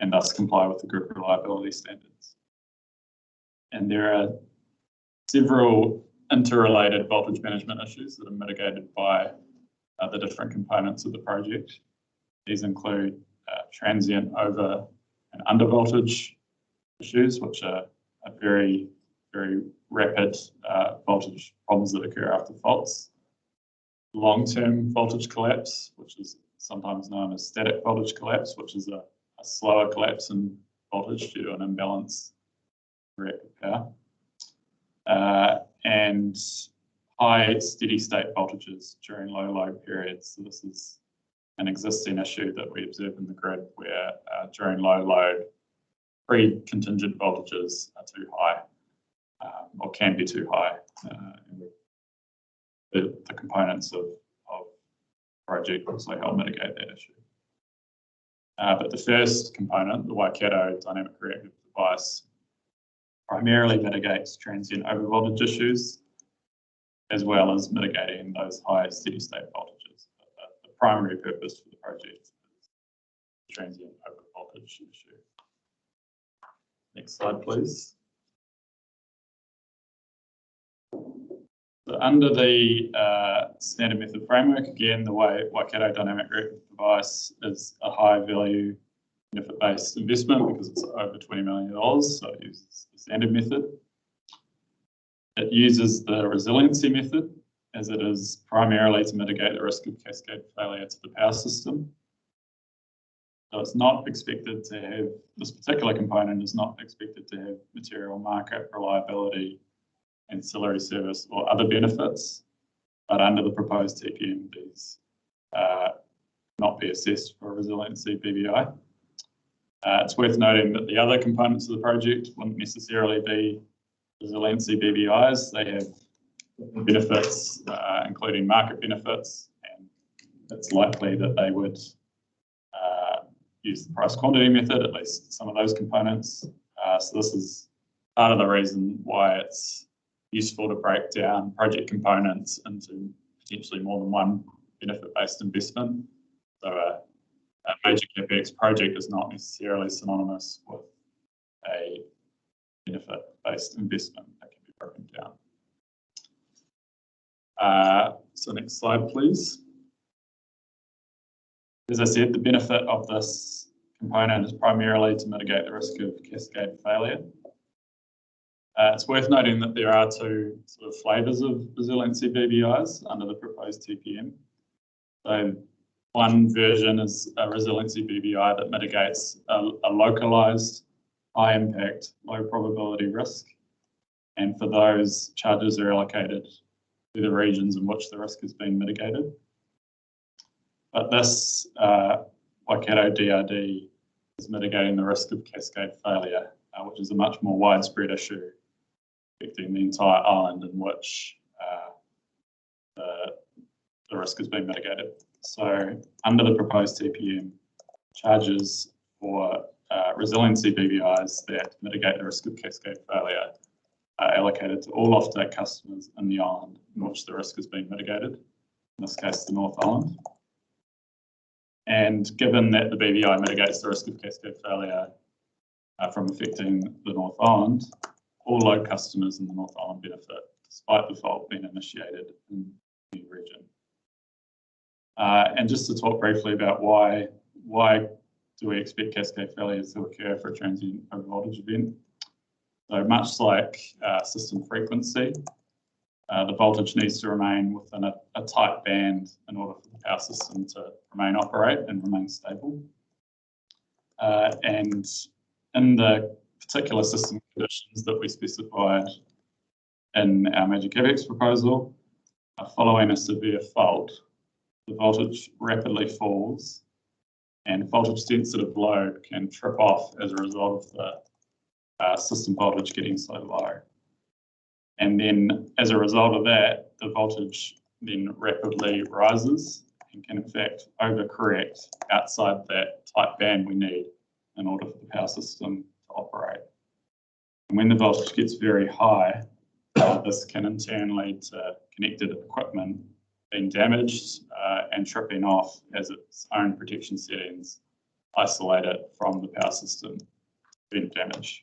and thus comply with the group reliability standards. And there are several interrelated voltage management issues that are mitigated by the different components of the project. These include transient over and under voltage issues, which are very, very rapid voltage problems that occur after faults. Long-term voltage collapse, which is sometimes known as static voltage collapse, which is a slower collapse in voltage due to an imbalance in reactive power. And high steady state voltages during low load periods. So this is an existing issue that we observe in the grid where during low load, pre-contingent voltages are too high or can be too high. The components of project also help mitigate that issue. But the first component, the Waikato dynamic reactive device, primarily mitigates transient overvoltage issues, as well as mitigating those high steady state voltages. The primary purpose for the project is the transient overvoltage issue. Next slide, please. So under the standard method framework, again, the Waikato dynamic reactive device is a high value benefit-based investment because it's over $20 million, so it uses the standard method. It uses the resiliency method as it is primarily to mitigate the risk of cascade failure to the power system. So it's not expected to have, this particular component is not expected to have material market reliability, ancillary service or other benefits, but under the proposed TPM, these not be assessed for resiliency BVI. It's worth noting that the other components of the project wouldn't necessarily be resiliency BVIs. They have benefits, including market benefits, and it's likely that they would use the price quantity method, at least some of those components. So this is part of the reason why it's useful to break down project components into potentially more than one benefit-based investment. So a major CapEx project is not necessarily synonymous with a benefit-based investment that can be broken down. So next slide, please. As I said, the benefit of this component is primarily to mitigate the risk of cascade failure. It's worth noting that there are two sort of flavours of resiliency BBIs under the proposed TPM. So one version is a resiliency BBI that mitigates a localised, high impact, low probability risk. And for those, charges are allocated to the regions in which the risk has been mitigated. But this Waikato DRD is mitigating the risk of cascade failure, which is a much more widespread issue affecting the entire island in which the risk has been mitigated. So under the proposed TPM, charges for resiliency BBIs that mitigate the risk of cascade failure are allocated to all offtake customers in the island in which the risk has been mitigated, in this case the North Island. And given that the BBI mitigates the risk of cascade failure from affecting the North Island, all load customers in the North Island benefit, despite the fault being initiated in the region. And just to talk briefly about why do we expect cascade failure to occur for a transient overvoltage event? So much like system frequency, the voltage needs to remain within a tight band in order for the power system to operate and remain stable. And in the particular system conditions that we specified in our Magic Apex proposal, following a severe fault, the voltage rapidly falls and voltage sensitive load can trip off as a result of the system voltage getting so low. And then as a result of that, the voltage then rapidly rises and can in fact overcorrect outside that tight band we need in order for the power system to operate. And when the voltage gets very high, this can in turn lead to connected equipment being damaged and tripping off as its own protection settings isolate it from the power system being damaged.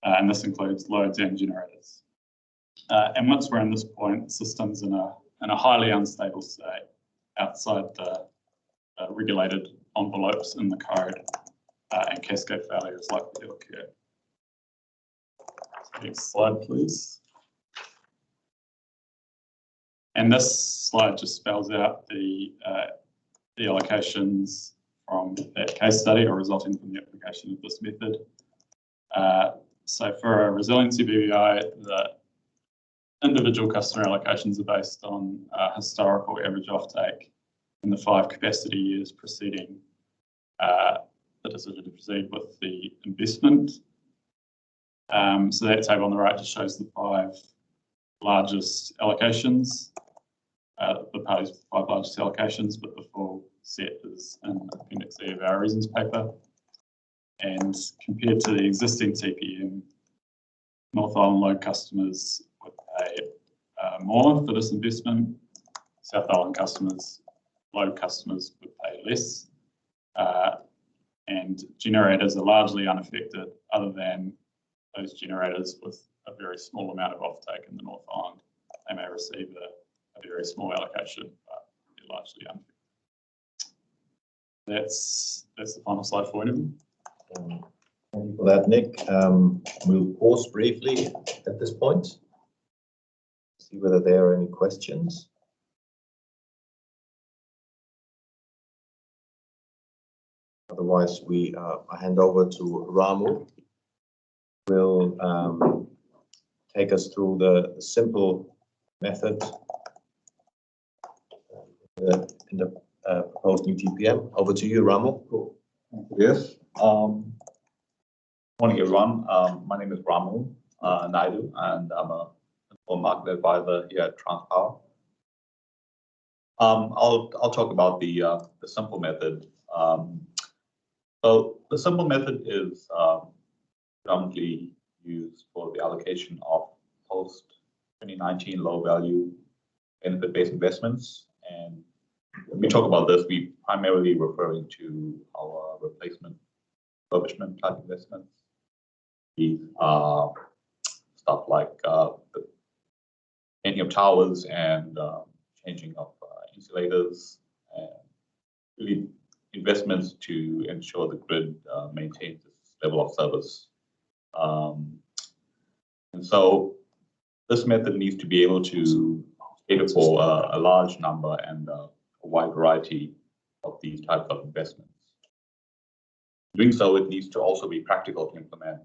And this includes loads and generators. And once we're in this point, the system's in a highly unstable state outside the regulated envelopes in the code, and cascade failure is likely to occur. Next slide, please. And this slide just spells out the allocations from that case study or resulting from the application of this method. So for a resiliency BBI, the individual customer allocations are based on historical average offtake in the 5 capacity years preceding the decision to proceed with the investment. So that table on the right just shows the 5 largest allocations, the parties with the 5 largest allocations, but the full set is in Appendix E of our reasons paper. And compared to the existing TPM, North Island load customers would pay more for this investment. South Island customers, load customers would pay less. And generators are largely unaffected other than those generators with a very small amount of offtake in the North Island. They may receive a very small allocation, but they're largely unaffected. That's the final slide for you. Thank you for that, Nick. We'll pause briefly at this point, see whether there are any questions. Otherwise, I hand over to Ramu. Will take us through the simple method in the proposed new TPM. Over to you, Ramu. Cool. Yes. Morning, everyone. My name is Ramu Naidu, and I'm a market advisor here at Transpower. I'll talk about the simple method. So the simple method is predominantly used for the allocation of post-2019 low-value benefit-based investments. And when we talk about this, we primarily referring to our replacement refurbishment type investments. These are stuff like the painting of towers and changing of insulators, and really investments to ensure the grid maintains this level of service. And so this method needs to be able to cater for a large number and a wide variety of these types of investments. Doing so, it needs to also be practical to implement.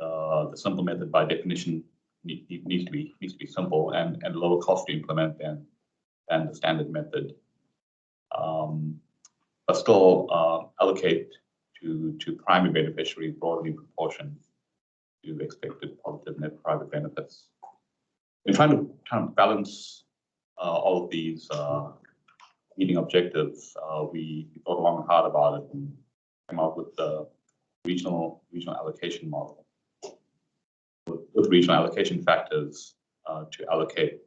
The simple method, by definition, needs to be simple and lower cost to implement than the standard method, but still allocate to primary beneficiaries broadly in proportion to expected positive net private benefits. We're trying to kind of balance all of these meeting objectives. We thought long and hard about it and came up with the regional allocation model with regional allocation factors to allocate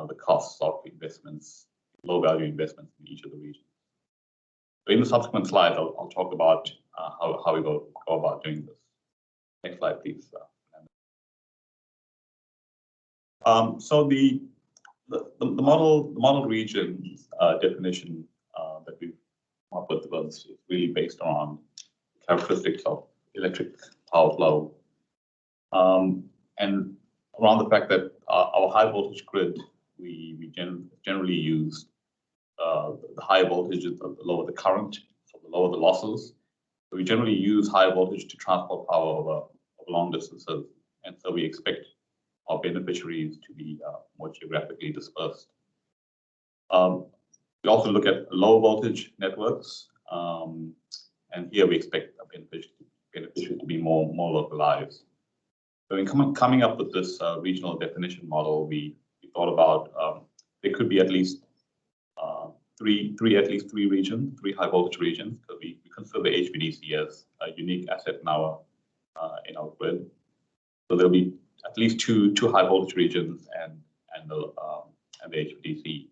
the costs of investments, low value investments in each of the regions. So in the subsequent slides, I'll talk about how we go about doing this. Next slide, please. So the model region definition that we've come up with was really based on characteristics of electric power flow, and around the fact that our high voltage grid, we generally use the higher voltages, the lower the current, so the lower the losses. So we generally use high voltage to transport power over long distances, and so we expect our beneficiaries to be more geographically dispersed. We also look at low voltage networks, and here we expect a beneficiary to be more localized. So in coming up with this regional definition model, we thought about there could be at least three regions, three high voltage regions, because we consider the HVDC as a unique asset in our grid. So there'll be at least two high voltage regions and the HVDC.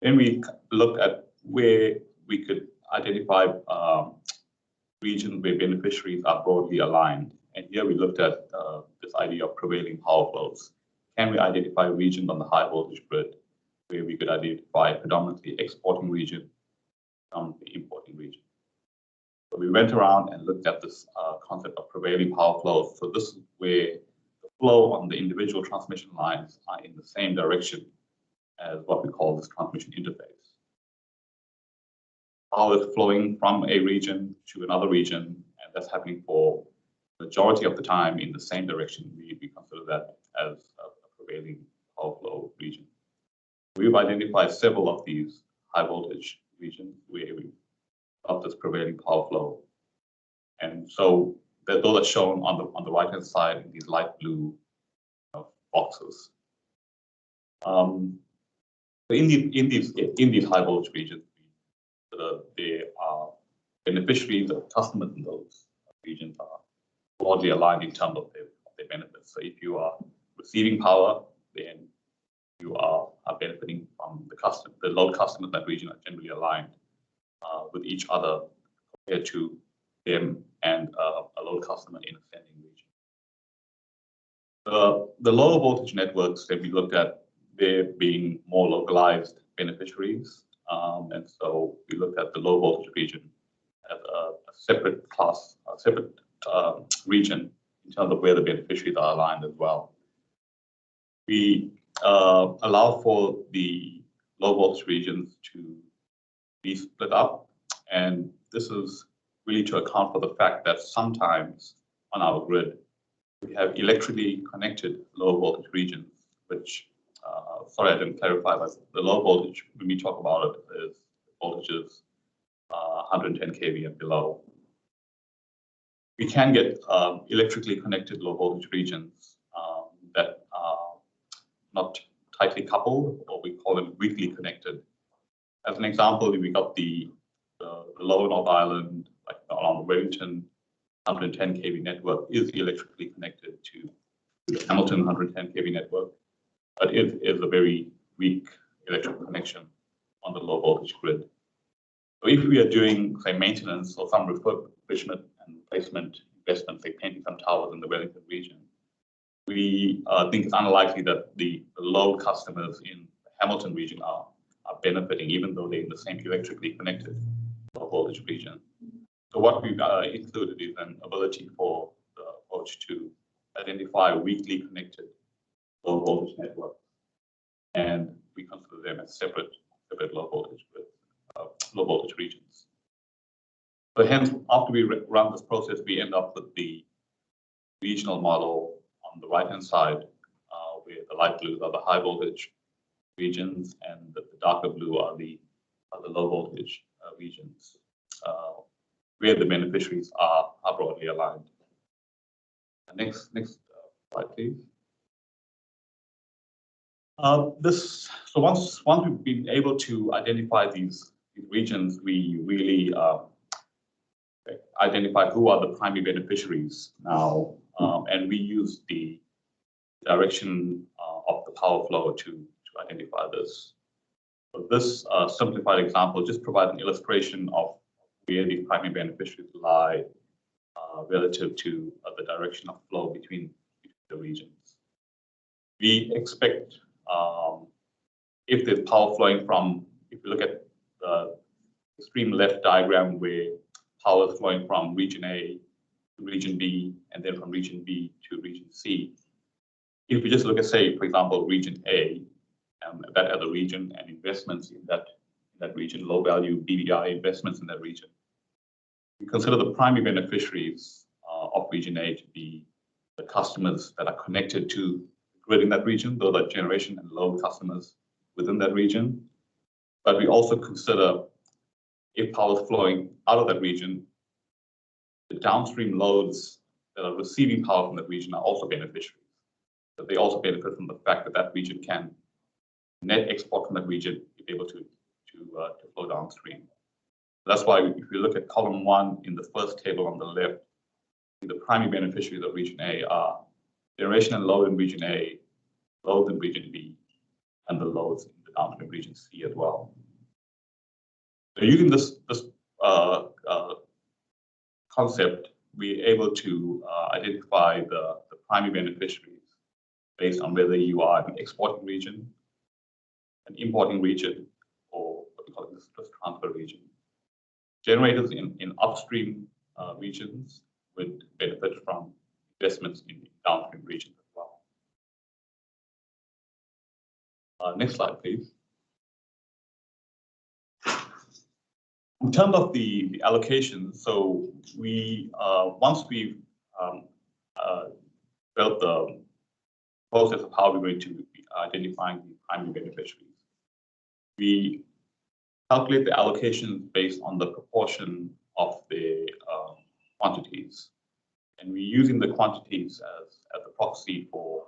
Then we looked at where we could identify regions where beneficiaries are broadly aligned. And here we looked at this idea of prevailing power flows. Can we identify regions on the high voltage grid where we could identify predominantly exporting region, predominantly importing region? So we went around and looked at this concept of prevailing power flows. So this is where the flow on the individual transmission lines are in the same direction as what we call this transmission interface. Power is flowing from a region to another region, and that's happening for the majority of the time in the same direction. We consider that as a prevailing power flow region. We've identified several of these high voltage regions where we have this prevailing power flow. And so those are shown on the right hand side in these light blue boxes. In these high voltage regions, there are beneficiaries or customers in those regions are broadly aligned in terms of their benefits. So if you are receiving power, then you are benefiting from the load customers in that region are generally aligned with each other compared to them and a load customer in a sending region. The lower voltage networks that we looked at, there being more localized beneficiaries, and so we looked at the low voltage region as a separate class, a separate region in terms of where the beneficiaries are aligned as well. We allow for the low voltage regions to be split up, and this is really to account for the fact that sometimes on our grid we have electrically connected low voltage regions, which sorry, I didn't clarify, but the low voltage, when we talk about it, is voltages 110 kV and below. We can get electrically connected low voltage regions that are not tightly coupled, or we call them weakly connected. As an example, we got the lower North Island, like along Wellington 110 kV network is electrically connected to the Hamilton 110 kV network, but it is a very weak electrical connection on the low voltage grid. So if we are doing, say, maintenance or some refurbishment and replacement investment, say painting some towers in the Wellington region, we think it's unlikely that the load customers in the Hamilton region are benefiting, even though they're in the same electrically connected low voltage region. So what we've included is an ability for approach to identify weakly connected low voltage networks, and we consider them as separate low voltage with low voltage regions. So hence, after we run this process, we end up with the regional model on the right-hand side, where the light blues are the high voltage regions and the darker blue are the low voltage regions, where the beneficiaries are broadly aligned. Next slide, please. So once we've been able to identify these regions, we really identify who are the primary beneficiaries now, and we use the direction of the power flow to identify this. So this simplified example just provides an illustration of where the primary beneficiaries lie relative to the direction of flow between the regions. We expect if there's power flowing from, if you look at the extreme left diagram where power is flowing from region A to region B, and then from region B to region C. If you just look at, say, for example, region A, that other region and investments in that region, low value BBI investments in that region, we consider the primary beneficiaries of region A to be the customers that are connected to the grid in that region, those are generation and load customers within that region. But we also consider if power is flowing out of that region, the downstream loads that are receiving power from that region are also beneficiaries. So they also benefit from the fact that that region can net export from that region, be able to flow downstream. That's why if you look at column 1 in the first table on the left, the primary beneficiaries of region A are generation and load in region A, loads in region B, and the loads in the downstream region C as well. So using this concept, we're able to identify the primary beneficiaries based on whether you are an exporting region, an importing region, or what we call this transfer region. Generators in upstream regions would benefit from investments in downstream regions as well. Next slide, please. In terms of the allocation, so we once we've built the process of how we're going to be identifying the primary beneficiaries, we calculate the allocation based on the proportion of the quantities, and we're using the quantities as a proxy for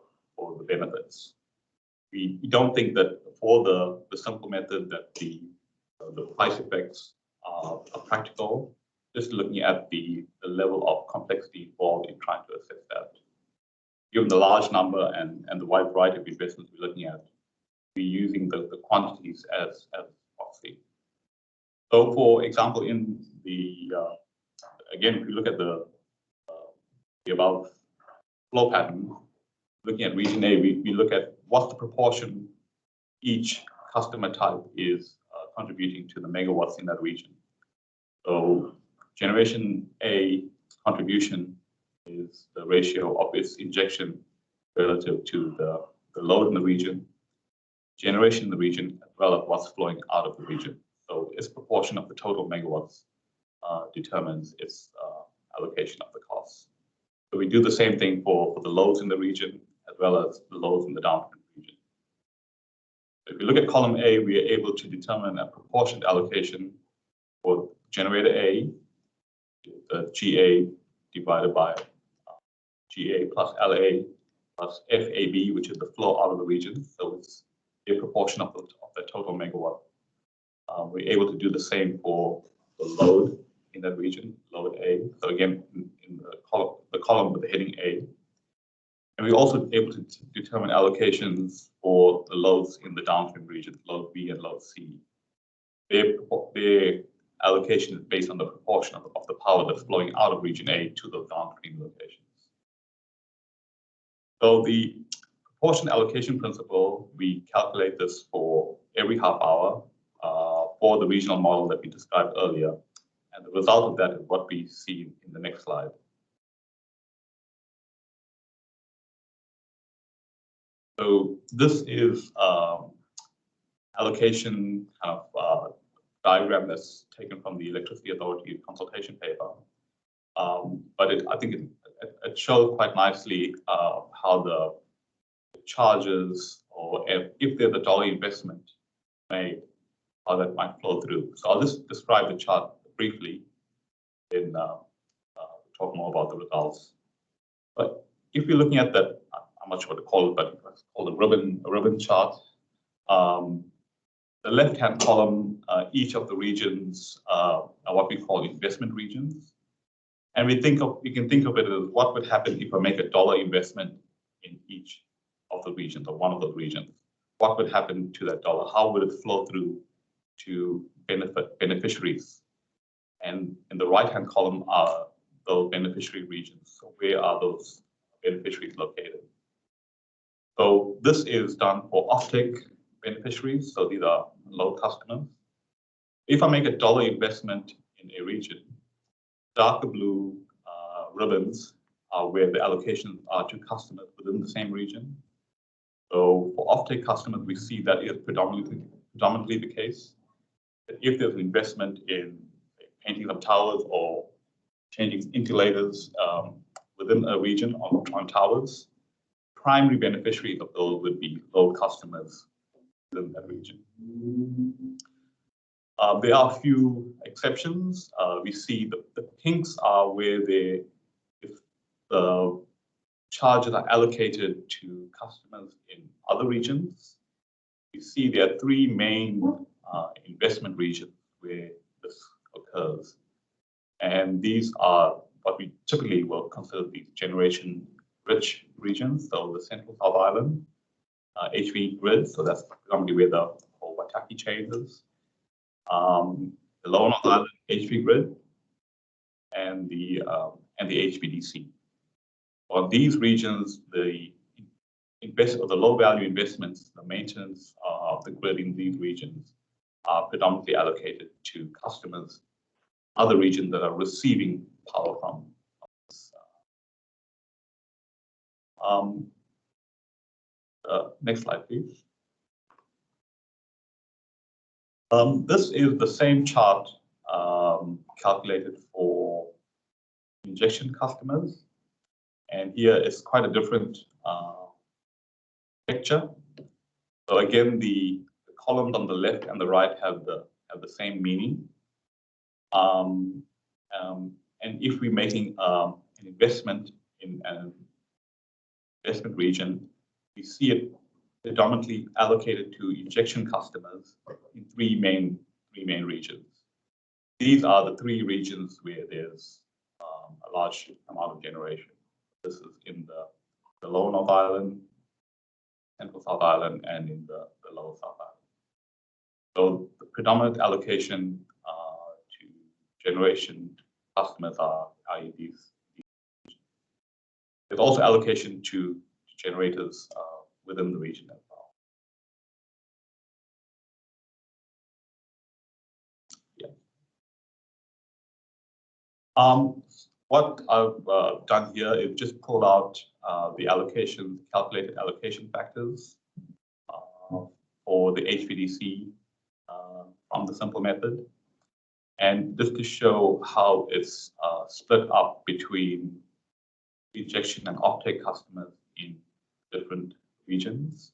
the benefits. We don't think that for the simple method that the price effects are practical, just looking at the level of complexity involved in trying to assess that. Given the large number and the wide variety of investments we're looking at, we're using the quantities as proxy. So for example, in the, again, if you look at the above flow pattern, looking at region A, we look at what's the proportion each customer type is contributing to the megawatts in that region. So generation A contribution is the ratio of its injection relative to the load in the region, generation in the region, as well as what's flowing out of the region. So its proportion of the total megawatts determines its allocation of the costs. So we do the same thing for the loads in the region, as well as the loads in the downstream region. If you look at column A, we are able to determine a proportionate allocation for generator A, the GA divided by GA plus LA plus FAB, which is the flow out of the region. So it's a proportion of the total megawatt. We're able to do the same for the load in that region, load A. So again, in the column with the heading A. And we're also able to determine allocations for the loads in the downstream region, load B and load C. Their allocation is based on the proportion of the power that's flowing out of region A to those downstream locations. So the proportion allocation principle, we calculate this for every half hour for the regional model that we described earlier. And the result of that is what we see in the next slide. So this is allocation kind of diagram that's taken from the Electricity Authority consultation paper. But I think it shows quite nicely how the charges, or if there's a dollar investment made, how that might flow through. So I'll just describe the chart briefly, then talk more about the results. But if you're looking at that, I'm not sure what to call it, but it's called a ribbon chart. The left-hand column, each of the regions are what we call investment regions. And we can think of it as what would happen if I make a dollar investment in each of the regions, or one of those regions. What would happen to that dollar? How would it flow through to beneficiaries? And in the right-hand column are those beneficiary regions. So where are those beneficiaries located? So this is done for offtake beneficiaries. So these are load customers. If I make a dollar investment in a region, darker blue ribbons are where the allocations are to customers within the same region. So for offtake customers, we see that is predominantly the case. That if there's an investment in painting of towers or changing insulators within a region on towers, primary beneficiaries of those would be load customers within that region. There are a few exceptions. We see the pinks are where if the charges are allocated to customers in other regions. We see there are three main investment regions where this occurs. And these are what we typically will consider the generation-rich regions. So the Central South Island, HV grid, so that's predominantly where the whole Waitaki chain is. The Lower North Island HV grid, and the HVDC. On these regions, the low value investments, the maintenance of the grid in these regions are predominantly allocated to customers, other regions that are receiving power from this. Next slide, please. This is the same chart calculated for injection customers. And here is quite a different picture. So again, the columns on the left and the right have the same meaning. And if we're making an investment in an investment region, we see it predominantly allocated to injection customers in three main regions. These are the three regions where there's a large amount of generation. This is in the Lower North Island, Central South Island, and in the Lower South Island. So the predominant allocation to generation customers are in these. There's also allocation to generators within the region as well. Yeah. What I've done here is just pulled out the calculated allocation factors for the HVDC from the simple method. And just to show how it's split up between injection and offtake customers in different regions.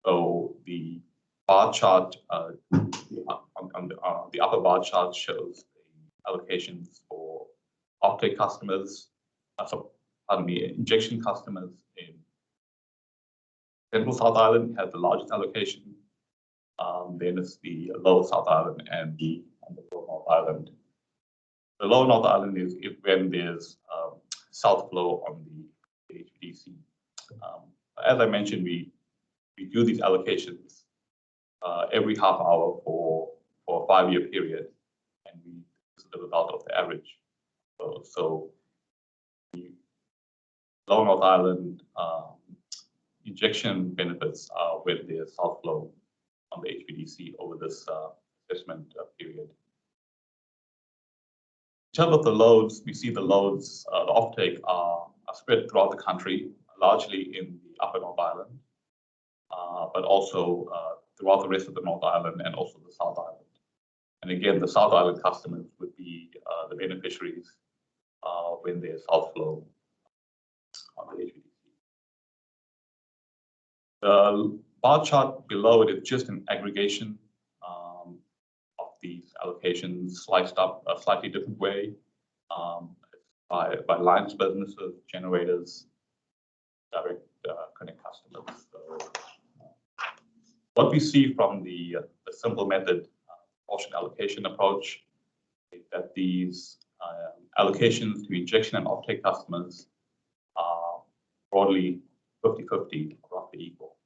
So the bar chart, the upper bar chart shows the allocations for offtake customers, injection customers in Central South Island has the largest allocation. Then it's the Lower South Island and the Lower North Island. The Lower North Island is when there's south flow on the HVDC. As I mentioned, we do these allocations every half hour for a 5-year period, and this is the result of the average. So the Lower North Island injection benefits are when there's south flow on the HVDC over this assessment period. In terms of the loads, we see the loads, the offtake are spread throughout the country, largely in the Upper North Island. but also throughout the rest of the North Island and also the South Island. And again, the South Island customers would be the beneficiaries when there's outflow on the HVDC. The bar chart below it is just an aggregation of these allocations sliced up a slightly different way by lines, businesses, generators, direct connect customers. So, what we see from the simple method portion allocation approach is that these allocations to injection and offtake customers are broadly 50-50, roughly equal.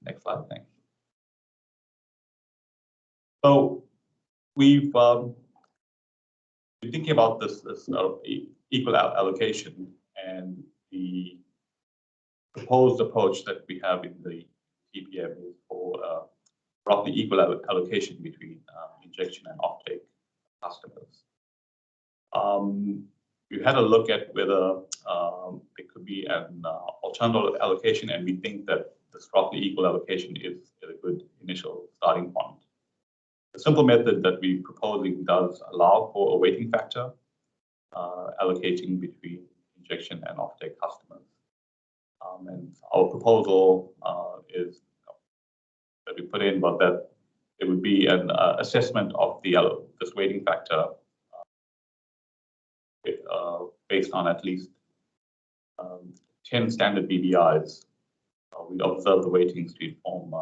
Next slide, thanks. So we've been thinking about this equal allocation, and the proposed approach that we have in the TPM is for roughly equal allocation between injection and offtake customers. We've had a look at whether it could be an alternative allocation, and we think that this roughly equal allocation is a good initial starting point. The simple method that we're proposing does allow for a weighting factor allocating between injection and offtake customers. And our proposal is that we put in, but that it would be an assessment of this weighting factor based on at least 10 standard BBIs. We observe the weightings to inform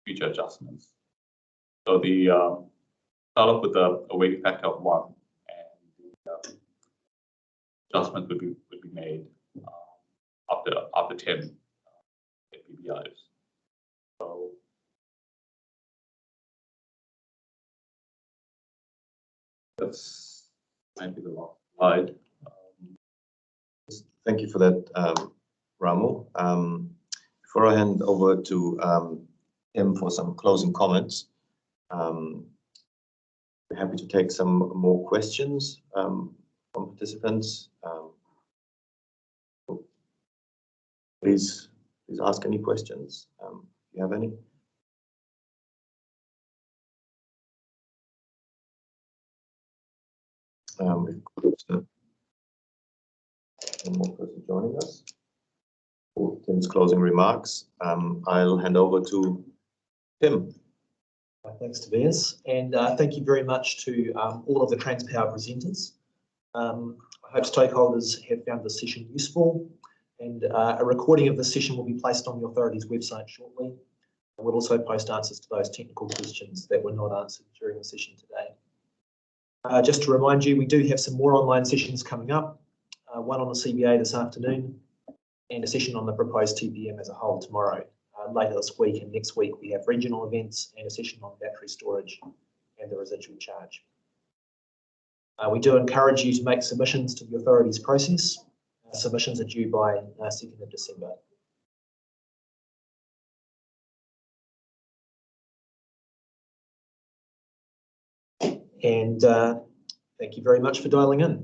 future adjustments. So the start off with a weighting factor of 1, and the adjustment would be made after 10 BBIs. So that's might be the last slide. Thank you for that, Ramu. Before I hand over to him for some closing comments, we're happy to take some more questions from participants. Please ask any questions if you have any. We've got one more person joining us for Tim's closing remarks. I'll hand over to Tim. Thanks, Tobias, and thank you very much to all of the Transpower presenters. I hope stakeholders have found this session useful, and a recording of this session will be placed on the authority's website shortly. We'll also post answers to those technical questions that were not answered during the session today. Just to remind you, we do have some more online sessions coming up, one on the CBA this afternoon, and a session on the proposed TPM as a whole tomorrow. Later this week and next week, we have regional events and a session on battery storage and the residual charge. We do encourage you to make submissions to the authority's process. Submissions are due by 2nd of December. And thank you very much for dialing in.